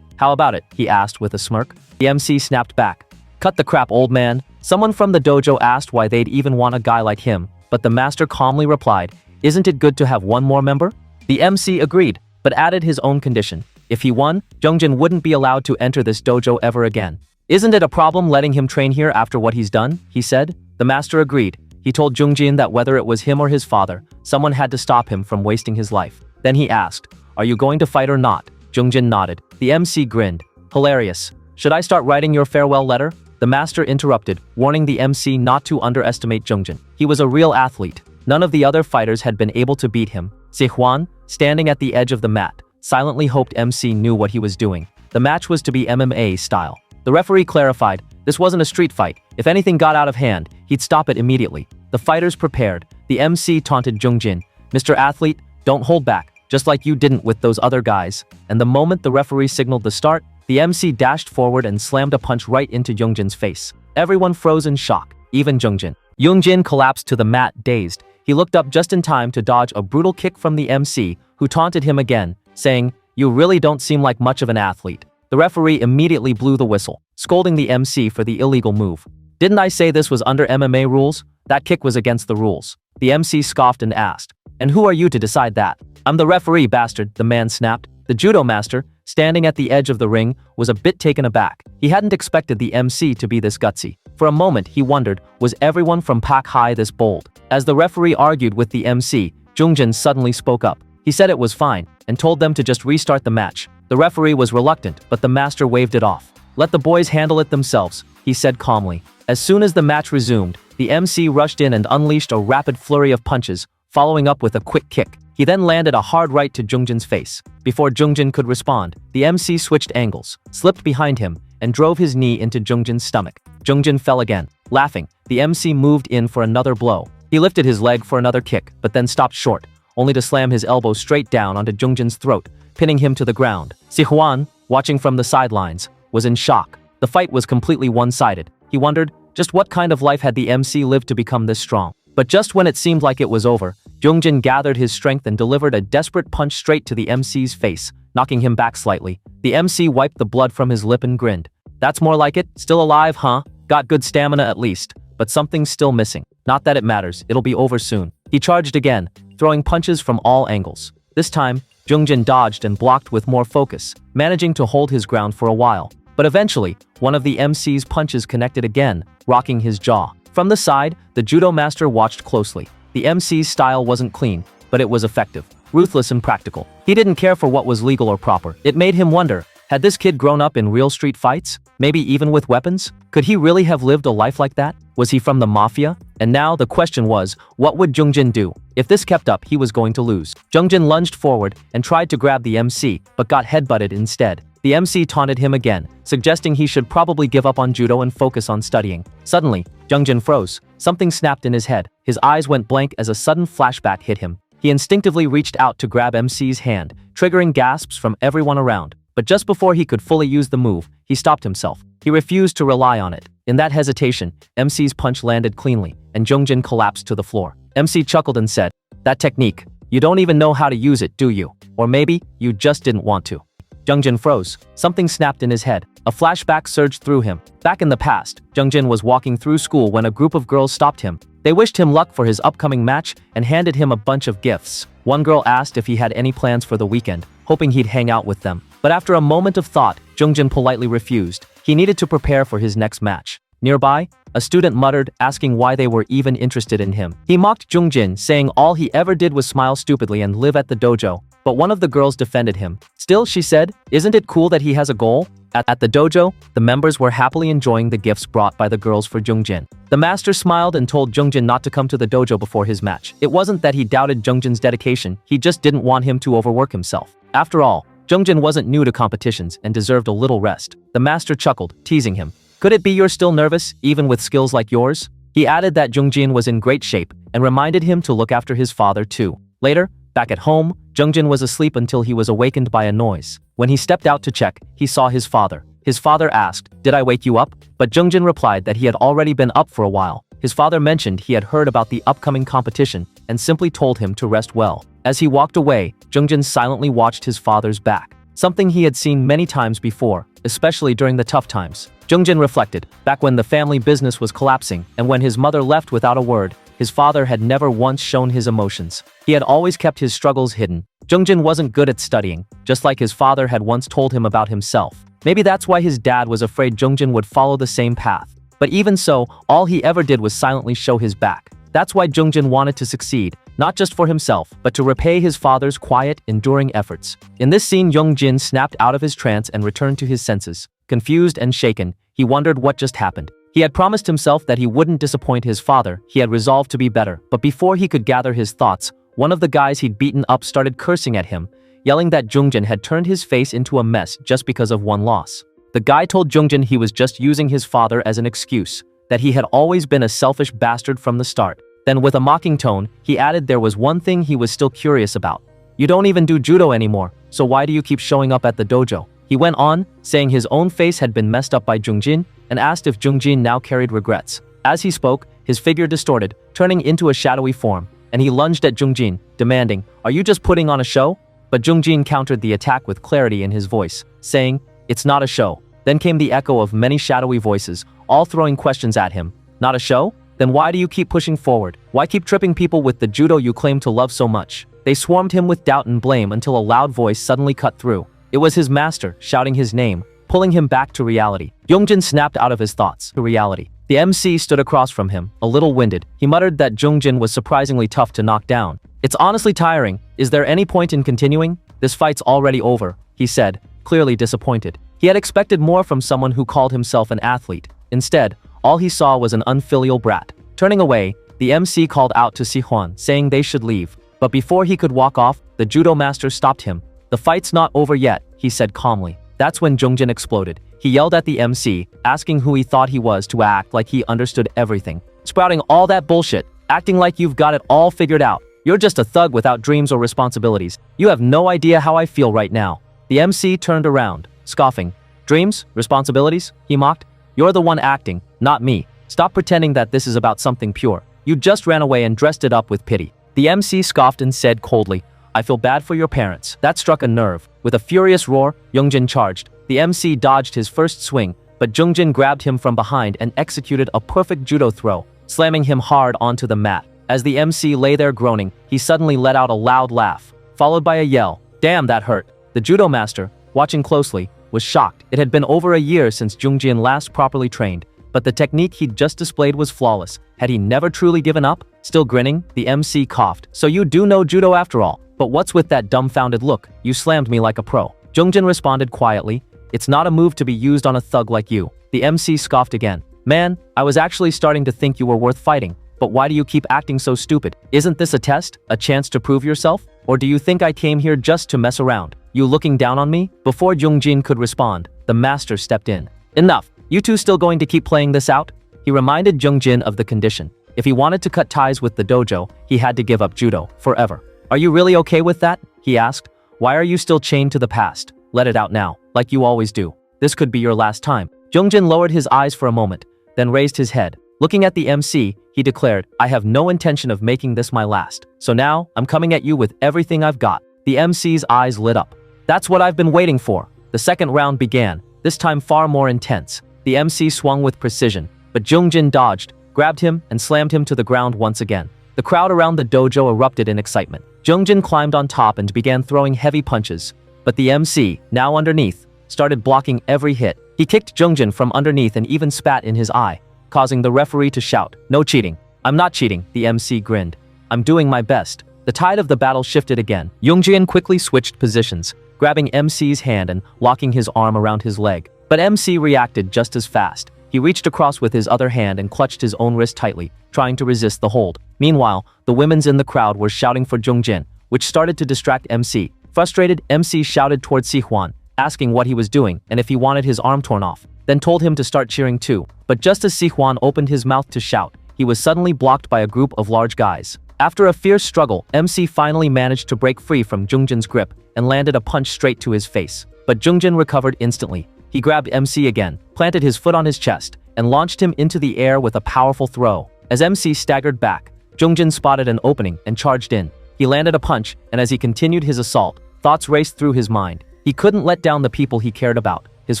"How about it?" he asked with a smirk. The MC snapped back. "Cut the crap, old man." Someone from the dojo asked why they'd even want a guy like him, but the master calmly replied, "Isn't it good to have one more member?" The MC agreed, but added his own condition. If he won, Jungjin wouldn't be allowed to enter this dojo ever again. "Isn't it a problem letting him train here after what he's done?" he said. The master agreed. He told Jungjin that whether it was him or his father, someone had to stop him from wasting his life. Then he asked, "Are you going to fight or not?" Jungjin nodded. The MC grinned. "Hilarious. Should I start writing your farewell letter?" The master interrupted, warning the MC not to underestimate Jungjin. He was a real athlete. None of the other fighters had been able to beat him. Sihuan, standing at the edge of the mat, silently hoped MC knew what he was doing. The match was to be MMA style. The referee clarified, This wasn't a street fight. If anything got out of hand, he'd stop it immediately. The fighters prepared. The MC taunted Jungjin. "Mr. Athlete, don't hold back, just like you didn't with those other guys." And the moment the referee signaled the start, the MC dashed forward and slammed a punch right into Jungjin's face. Everyone froze in shock, even Jungjin. Jungjin collapsed to the mat, dazed. He looked up just in time to dodge a brutal kick from the MC, who taunted him again, saying, "You really don't seem like much of an athlete." The referee immediately blew the whistle, scolding the MC for the illegal move. "Didn't I say this was under MMA rules? That kick was against the rules." The MC scoffed and asked, "And who are you to decide that?" "I'm the referee, bastard," the man snapped. The judo master, standing at the edge of the ring, was a bit taken aback. He hadn't expected the MC to be this gutsy. For a moment, he wondered, was everyone from Pak High this bold? As the referee argued with the MC, Jungjin suddenly spoke up. He said it was fine, and told them to just restart the match. The referee was reluctant, but the master waved it off. "Let the boys handle it themselves," he said calmly. As soon as the match resumed, the MC rushed in and unleashed a rapid flurry of punches, following up with a quick kick. He then landed a hard right to Jungjin's face. Before Jungjin could respond, the MC switched angles, slipped behind him, and drove his knee into Jungjin's stomach. Jungjin fell again. Laughing, the MC moved in for another blow. He lifted his leg for another kick, but then stopped short, only to slam his elbow straight down onto Jungjin's throat, pinning him to the ground. Sihuan, watching from the sidelines, was in shock. The fight was completely one-sided. He wondered, just what kind of life had the MC lived to become this strong? But just when it seemed like it was over, Jungjin gathered his strength and delivered a desperate punch straight to the MC's face, knocking him back slightly. The MC wiped the blood from his lip and grinned. "That's more like it. Still alive, huh? Got good stamina at least. But something's still missing. Not that it matters, it'll be over soon." He charged again, throwing punches from all angles. This time, Jungjin dodged and blocked with more focus, managing to hold his ground for a while. But eventually, one of the MC's punches connected again, rocking his jaw. From the side, the judo master watched closely. The MC's style wasn't clean, but it was effective, ruthless and practical. He didn't care for what was legal or proper. It made him wonder, had this kid grown up in real street fights? Maybe even with weapons? Could he really have lived a life like that? Was he from the mafia? And now the question was, what would Jungjin do? If this kept up, he was going to lose. Jungjin lunged forward and tried to grab the MC, but got headbutted instead. The MC taunted him again, suggesting he should probably give up on judo and focus on studying. Suddenly, Jungjin froze. Something snapped in his head. His eyes went blank as a sudden flashback hit him. He instinctively reached out to grab MC's hand, triggering gasps from everyone around. But just before he could fully use the move, he stopped himself. He refused to rely on it. In that hesitation, MC's punch landed cleanly, and Jungjin collapsed to the floor. MC chuckled and said, "That technique, you don't even know how to use it, do you? Or maybe, you just didn't want to." Jungjin froze. Something snapped in his head. A flashback surged through him. Back in the past, Jungjin was walking through school when a group of girls stopped him. They wished him luck for his upcoming match and handed him a bunch of gifts. One girl asked if he had any plans for the weekend, hoping he'd hang out with them. But after a moment of thought, Jungjin politely refused. He needed to prepare for his next match. Nearby, a student muttered, asking why they were even interested in him. He mocked Jungjin, saying all he ever did was smile stupidly and live at the dojo. But one of the girls defended him. "Still," she said, "isn't it cool that he has a goal?" At the dojo, the members were happily enjoying the gifts brought by the girls for Jungjin. The master smiled and told Jungjin not to come to the dojo before his match. It wasn't that he doubted Jungjin's dedication, he just didn't want him to overwork himself. After all, Jungjin wasn't new to competitions and deserved a little rest. The master chuckled, teasing him. "Could it be you're still nervous, even with skills like yours?" He added that Jungjin was in great shape and reminded him to look after his father too. Later, back at home, Jungjin was asleep until he was awakened by a noise. When he stepped out to check, he saw his father. His father asked, "Did I wake you up?" But Jungjin replied that he had already been up for a while. His father mentioned he had heard about the upcoming competition and simply told him to rest well. As he walked away, Jungjin silently watched his father's back. Something he had seen many times before, especially during the tough times. Jungjin reflected, back when the family business was collapsing and when his mother left without a word, his father had never once shown his emotions. He had always kept his struggles hidden. Jungjin wasn't good at studying, just like his father had once told him about himself. Maybe that's why his dad was afraid Jungjin would follow the same path. But even so, all he ever did was silently show his back. That's why Jungjin wanted to succeed, not just for himself, but to repay his father's quiet, enduring efforts. In this scene, Jungjin snapped out of his trance and returned to his senses. Confused and shaken, he wondered what just happened. He had promised himself that he wouldn't disappoint his father. He had resolved to be better. But before he could gather his thoughts, one of the guys he'd beaten up started cursing at him, yelling that Jungjin had turned his face into a mess just because of one loss. The guy told Jungjin he was just using his father as an excuse, that he had always been a selfish bastard from the start. Then with a mocking tone, he added there was one thing he was still curious about. You don't even do judo anymore, so why do you keep showing up at the dojo? He went on, saying his own face had been messed up by Jungjin, and asked if Jungjin now carried regrets. As he spoke, his figure distorted, turning into a shadowy form, and he lunged at Jungjin, demanding, "Are you just putting on a show?" But Jungjin countered the attack with clarity in his voice, saying, "It's not a show." Then came the echo of many shadowy voices, all throwing questions at him. Not a show? Then why do you keep pushing forward? Why keep tripping people with the judo you claim to love so much? They swarmed him with doubt and blame until a loud voice suddenly cut through. It was his master, shouting his name, pulling him back to reality. Jungjin snapped out of his thoughts to reality. The MC stood across from him, a little winded. He muttered that Jungjin was surprisingly tough to knock down. "It's honestly tiring. Is there any point in continuing? This fight's already over," he said, clearly disappointed. He had expected more from someone who called himself an athlete. Instead, all he saw was an unfilial brat. Turning away, the MC called out to Sihwan, saying they should leave. But before he could walk off, the judo master stopped him. "The fight's not over yet," he said calmly. That's when Jungjin exploded. He yelled at the MC, asking who he thought he was to act like he understood everything. "Sprouting all that bullshit, acting like you've got it all figured out. You're just a thug without dreams or responsibilities. You have no idea how I feel right now." The MC turned around, scoffing. "Dreams? Responsibilities?" he mocked. "You're the one acting, not me. Stop pretending that this is about something pure. You just ran away and dressed it up with pity." The MC scoffed and said coldly, "I feel bad for your parents." That struck a nerve. With a furious roar, Jungjin charged. The MC dodged his first swing, but Jungjin grabbed him from behind and executed a perfect judo throw, slamming him hard onto the mat. As the MC lay there groaning, he suddenly let out a loud laugh, followed by a yell. "Damn, that hurt." The judo master, watching closely, was shocked. It had been over a year since Jungjin last properly trained, but the technique he'd just displayed was flawless. Had he never truly given up? Still grinning, the MC coughed. "So you do know judo after all. But what's with that dumbfounded look? You slammed me like a pro." Jungjin responded quietly, "It's not a move to be used on a thug like you." The MC scoffed again. "Man, I was actually starting to think you were worth fighting. But why do you keep acting so stupid? Isn't this a test? A chance to prove yourself? Or do you think I came here just to mess around? You looking down on me?" Before Jungjin could respond, the master stepped in. "Enough. You two still going to keep playing this out?" He reminded Jungjin of the condition. If he wanted to cut ties with the dojo, he had to give up judo, forever. "Are you really okay with that?" he asked. "Why are you still chained to the past? Let it out now, like you always do. This could be your last time." Jungjin lowered his eyes for a moment, then raised his head. Looking at the MC, he declared, "I have no intention of making this my last. So now, I'm coming at you with everything I've got." The MC's eyes lit up. "That's what I've been waiting for." The second round began, this time far more intense. The MC swung with precision, but Jungjin dodged, grabbed him, and slammed him to the ground once again. The crowd around the dojo erupted in excitement. Jungjin climbed on top and began throwing heavy punches, but the MC, now underneath, started blocking every hit. He kicked Jungjin from underneath and even spat in his eye, causing the referee to shout, "No cheating." "I'm not cheating," the MC grinned. "I'm doing my best." The tide of the battle shifted again. Jungjin quickly switched positions, grabbing MC's hand and locking his arm around his leg. But MC reacted just as fast. He reached across with his other hand and clutched his own wrist tightly, trying to resist the hold. Meanwhile, the women's in the crowd were shouting for Jungjin, which started to distract MC. Frustrated, MC shouted toward Sihwan, asking what he was doing and if he wanted his arm torn off, then told him to start cheering too. But just as Sihwan opened his mouth to shout, he was suddenly blocked by a group of large guys. After a fierce struggle, MC finally managed to break free from Jungjin's grip and landed a punch straight to his face. But Jungjin recovered instantly. He grabbed MC again, planted his foot on his chest, and launched him into the air with a powerful throw. As MC staggered back, Jungjin spotted an opening and charged in. He landed a punch, and as he continued his assault, thoughts raced through his mind. He couldn't let down the people he cared about, his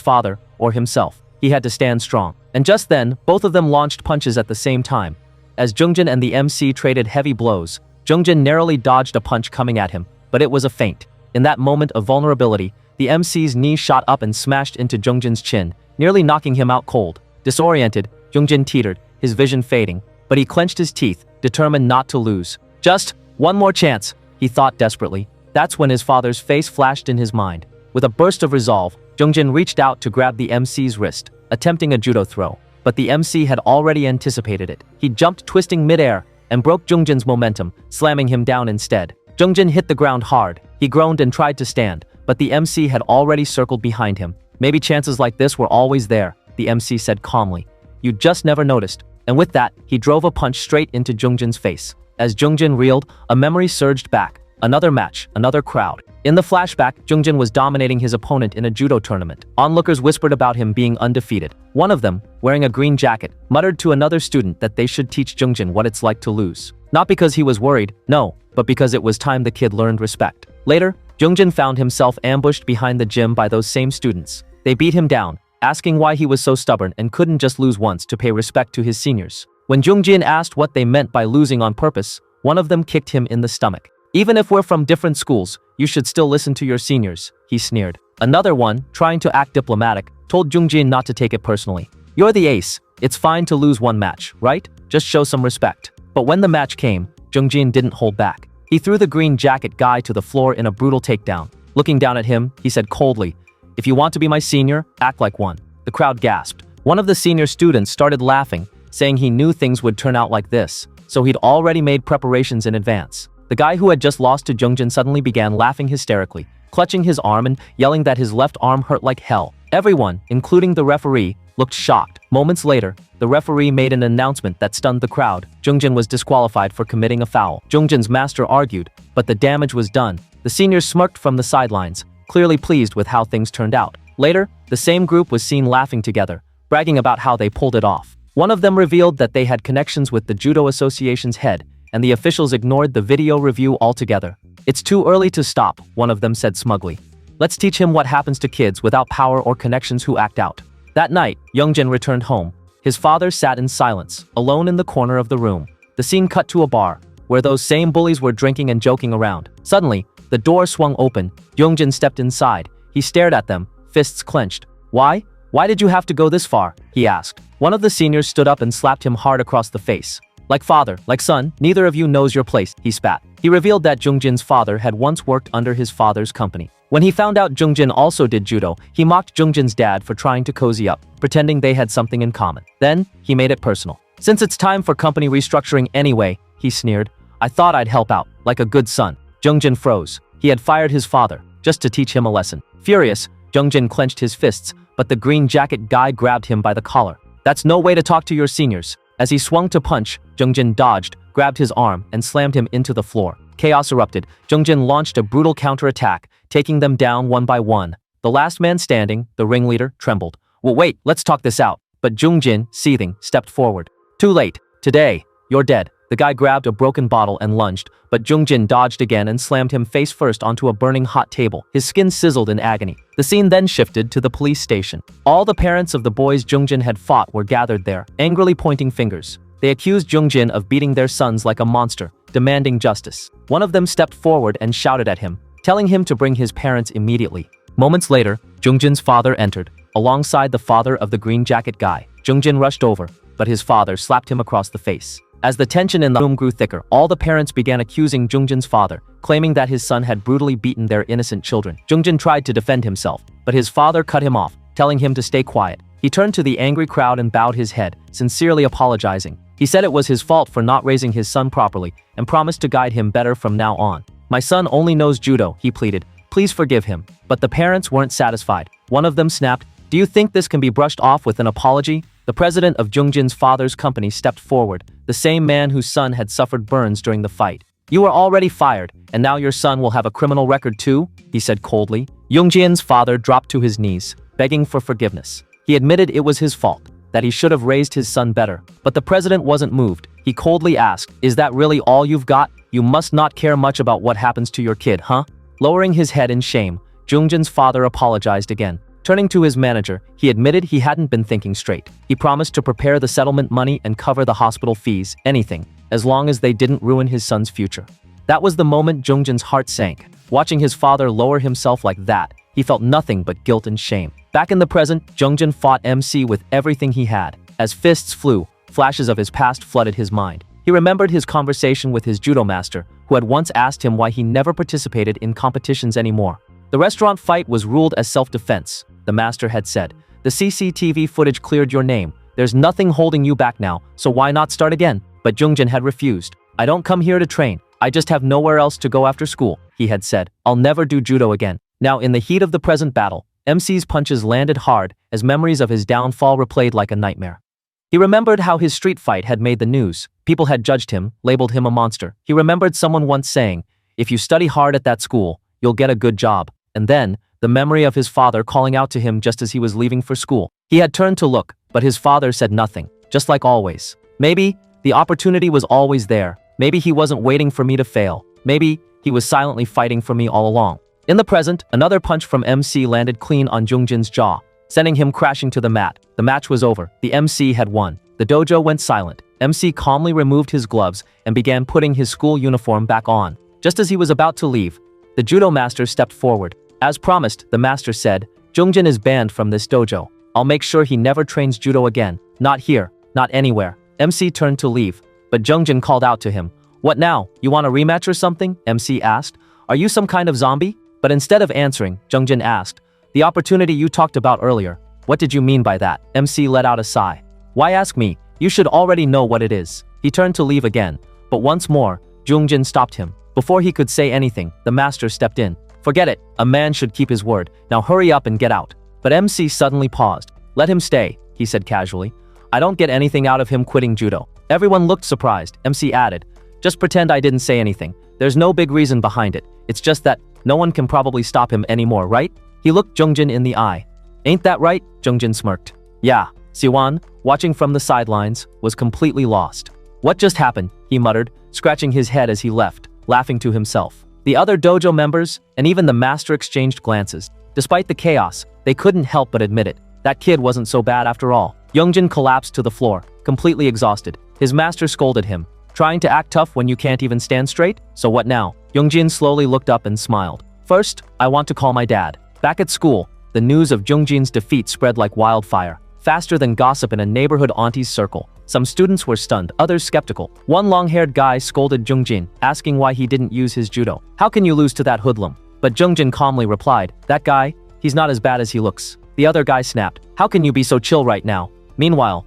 father, or himself. He had to stand strong. And just then, both of them launched punches at the same time. As Jungjin and the MC traded heavy blows, Jungjin narrowly dodged a punch coming at him, but it was a feint. In that moment of vulnerability, the MC's knee shot up and smashed into Jungjin's chin, nearly knocking him out cold. Disoriented, Jungjin teetered, his vision fading, but he clenched his teeth, determined not to lose. "Just one more chance," he thought desperately. That's when his father's face flashed in his mind. With a burst of resolve, Jungjin reached out to grab the MC's wrist, attempting a judo throw. But the MC had already anticipated it. He jumped twisting midair and broke Jungjin's momentum, slamming him down instead. Jungjin hit the ground hard. He groaned and tried to stand, but the MC had already circled behind him. Maybe chances like this were always there, the MC said calmly. You just never noticed. And with that, he drove a punch straight into Jungjin's face. As Jungjin reeled, a memory surged back. Another match, another crowd. In the flashback, Jungjin was dominating his opponent in a judo tournament. Onlookers whispered about him being undefeated. One of them, wearing a green jacket, muttered to another student that they should teach Jungjin what it's like to lose. Not because he was worried, no, but because it was time the kid learned respect. Later, Jungjin found himself ambushed behind the gym by those same students. They beat him down, asking why he was so stubborn and couldn't just lose once to pay respect to his seniors. When Jungjin asked what they meant by losing on purpose, one of them kicked him in the stomach. Even if we're from different schools, you should still listen to your seniors, he sneered. Another one, trying to act diplomatic, told Jungjin not to take it personally. You're the ace. It's fine to lose one match, right? Just show some respect. But when the match came, Jungjin didn't hold back. He threw the green jacket guy to the floor in a brutal takedown. Looking down at him, he said coldly, "If you want to be my senior, act like one." The crowd gasped. One of the senior students started laughing, saying he knew things would turn out like this, so he'd already made preparations in advance. The guy who had just lost to Jungjin suddenly began laughing hysterically, clutching his arm and yelling that his left arm hurt like hell. Everyone, including the referee, looked shocked. Moments later, the referee made an announcement that stunned the crowd. Jungjin was disqualified for committing a foul. Jungjin's master argued, but the damage was done. The seniors smirked from the sidelines, clearly pleased with how things turned out. Later, the same group was seen laughing together, bragging about how they pulled it off. One of them revealed that they had connections with the Judo Association's head, and the officials ignored the video review altogether. It's too early to stop, one of them said smugly. Let's teach him what happens to kids without power or connections who act out. That night, Jungjin returned home. His father sat in silence, alone in the corner of the room. The scene cut to a bar, where those same bullies were drinking and joking around. Suddenly, the door swung open. Jungjin stepped inside. He stared at them, fists clenched. Why? Why did you have to go this far? He asked. One of the seniors stood up and slapped him hard across the face. Like father, like son, neither of you knows your place, he spat. He revealed that Jungjin's father had once worked under his father's company. When he found out Jungjin also did judo, he mocked Jungjin's dad for trying to cozy up, pretending they had something in common. Then, he made it personal. Since it's time for company restructuring anyway, he sneered, I thought I'd help out, like a good son. Jungjin froze. He had fired his father, just to teach him a lesson. Furious, Jungjin clenched his fists, but the green jacket guy grabbed him by the collar. That's no way to talk to your seniors. As he swung to punch, Jungjin dodged, grabbed his arm, and slammed him into the floor. Chaos erupted. Jungjin launched a brutal counterattack, taking them down one by one. The last man standing, the ringleader, trembled. Well, wait, let's talk this out. But Jungjin, seething, stepped forward. Too late. Today, you're dead. The guy grabbed a broken bottle and lunged, but Jungjin dodged again and slammed him face first onto a burning hot table. His skin sizzled in agony. The scene then shifted to the police station. All the parents of the boys Jungjin had fought were gathered there, angrily pointing fingers. They accused Jungjin of beating their sons like a monster, demanding justice. One of them stepped forward and shouted at him, telling him to bring his parents immediately. Moments later, Jungjin's father entered, alongside the father of the green jacket guy. Jungjin rushed over, but his father slapped him across the face. As the tension in the room grew thicker, all the parents began accusing Jungjin's father, claiming that his son had brutally beaten their innocent children. Jungjin tried to defend himself, but his father cut him off, telling him to stay quiet. He turned to the angry crowd and bowed his head, sincerely apologizing. He said it was his fault for not raising his son properly, and promised to guide him better from now on. My son only knows judo, he pleaded. Please forgive him. But the parents weren't satisfied. One of them snapped, Do you think this can be brushed off with an apology? The president of Jungjin's father's company stepped forward, the same man whose son had suffered burns during the fight. You are already fired, and now your son will have a criminal record too, he said coldly. Jungjin's father dropped to his knees, begging for forgiveness. He admitted it was his fault, that he should have raised his son better. But the president wasn't moved. He coldly asked, Is that really all you've got? You must not care much about what happens to your kid, huh? Lowering his head in shame, Jungjin's father apologized again. Turning to his manager, he admitted he hadn't been thinking straight. He promised to prepare the settlement money and cover the hospital fees, anything, as long as they didn't ruin his son's future. That was the moment Jungjin's heart sank. Watching his father lower himself like that, he felt nothing but guilt and shame. Back in the present, Jungjin fought MC with everything he had. As fists flew, flashes of his past flooded his mind. He remembered his conversation with his judo master, who had once asked him why he never participated in competitions anymore. The restaurant fight was ruled as self-defense, the master had said. The CCTV footage cleared your name. There's nothing holding you back now, so why not start again? But Jungjin had refused. I don't come here to train. I just have nowhere else to go after school, he had said. I'll never do judo again. Now, in the heat of the present battle, MC's punches landed hard as memories of his downfall replayed like a nightmare. He remembered how his street fight had made the news. People had judged him, labeled him a monster. He remembered someone once saying, "If you study hard at that school, you'll get a good job." And then, the memory of his father calling out to him just as he was leaving for school. He had turned to look, but his father said nothing, just like always. Maybe the opportunity was always there. Maybe he wasn't waiting for me to fail. Maybe he was silently fighting for me all along. In the present, another punch from MC landed clean on Jungjin's jaw, sending him crashing to the mat. The match was over. The MC had won. The dojo went silent. MC calmly removed his gloves and began putting his school uniform back on. Just as he was about to leave, the judo master stepped forward. As promised, the master said, "Jungjin is banned from this dojo. I'll make sure he never trains judo again. Not here, not anywhere." MC turned to leave, but Jungjin called out to him. "What now? You want a rematch or something?" MC asked. "Are you some kind of zombie?" But instead of answering, Jungjin asked, "The opportunity you talked about earlier, what did you mean by that?" MC let out a sigh. "Why ask me? You should already know what it is." He turned to leave again, but once more, Jungjin stopped him. Before he could say anything, the master stepped in. "Forget it, a man should keep his word. Now hurry up and get out." But MC suddenly paused. "Let him stay," he said casually. "I don't get anything out of him quitting judo." Everyone looked surprised. MC added, "Just pretend I didn't say anything. There's no big reason behind it. It's just that no one can probably stop him anymore, right?" He looked Jungjin in the eye. "Ain't that right?" Jungjin smirked. "Yeah." Siwan, watching from the sidelines, was completely lost. "What just happened?" he muttered, scratching his head as he left, laughing to himself. The other dojo members, and even the master exchanged glances. Despite the chaos, they couldn't help but admit it. That kid wasn't so bad after all. Jungjin collapsed to the floor, completely exhausted. His master scolded him. "Trying to act tough when you can't even stand straight? So what now?" Jungjin slowly looked up and smiled. "First, I want to call my dad." Back at school, the news of Jungjin's defeat spread like wildfire, faster than gossip in a neighborhood auntie's circle. Some students were stunned, others skeptical. One long-haired guy scolded Jungjin, asking why he didn't use his judo. "How can you lose to that hoodlum?" But Jungjin calmly replied, "That guy, he's not as bad as he looks." The other guy snapped, "How can you be so chill right now?" Meanwhile,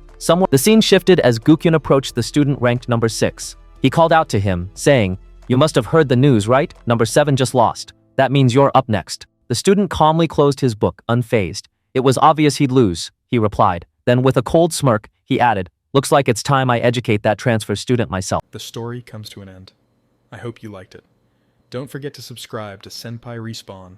the scene shifted as Gukyun approached the student ranked number 6. He called out to him, saying, "You must have heard the news, right? Number 7 just lost. That means you're up next." The student calmly closed his book, unfazed. "It was obvious he'd lose," he replied. Then with a cold smirk, he added, "Looks like it's time I educate that transfer student myself." The story comes to an end. I hope you liked it. Don't forget to subscribe to Senpai Respawn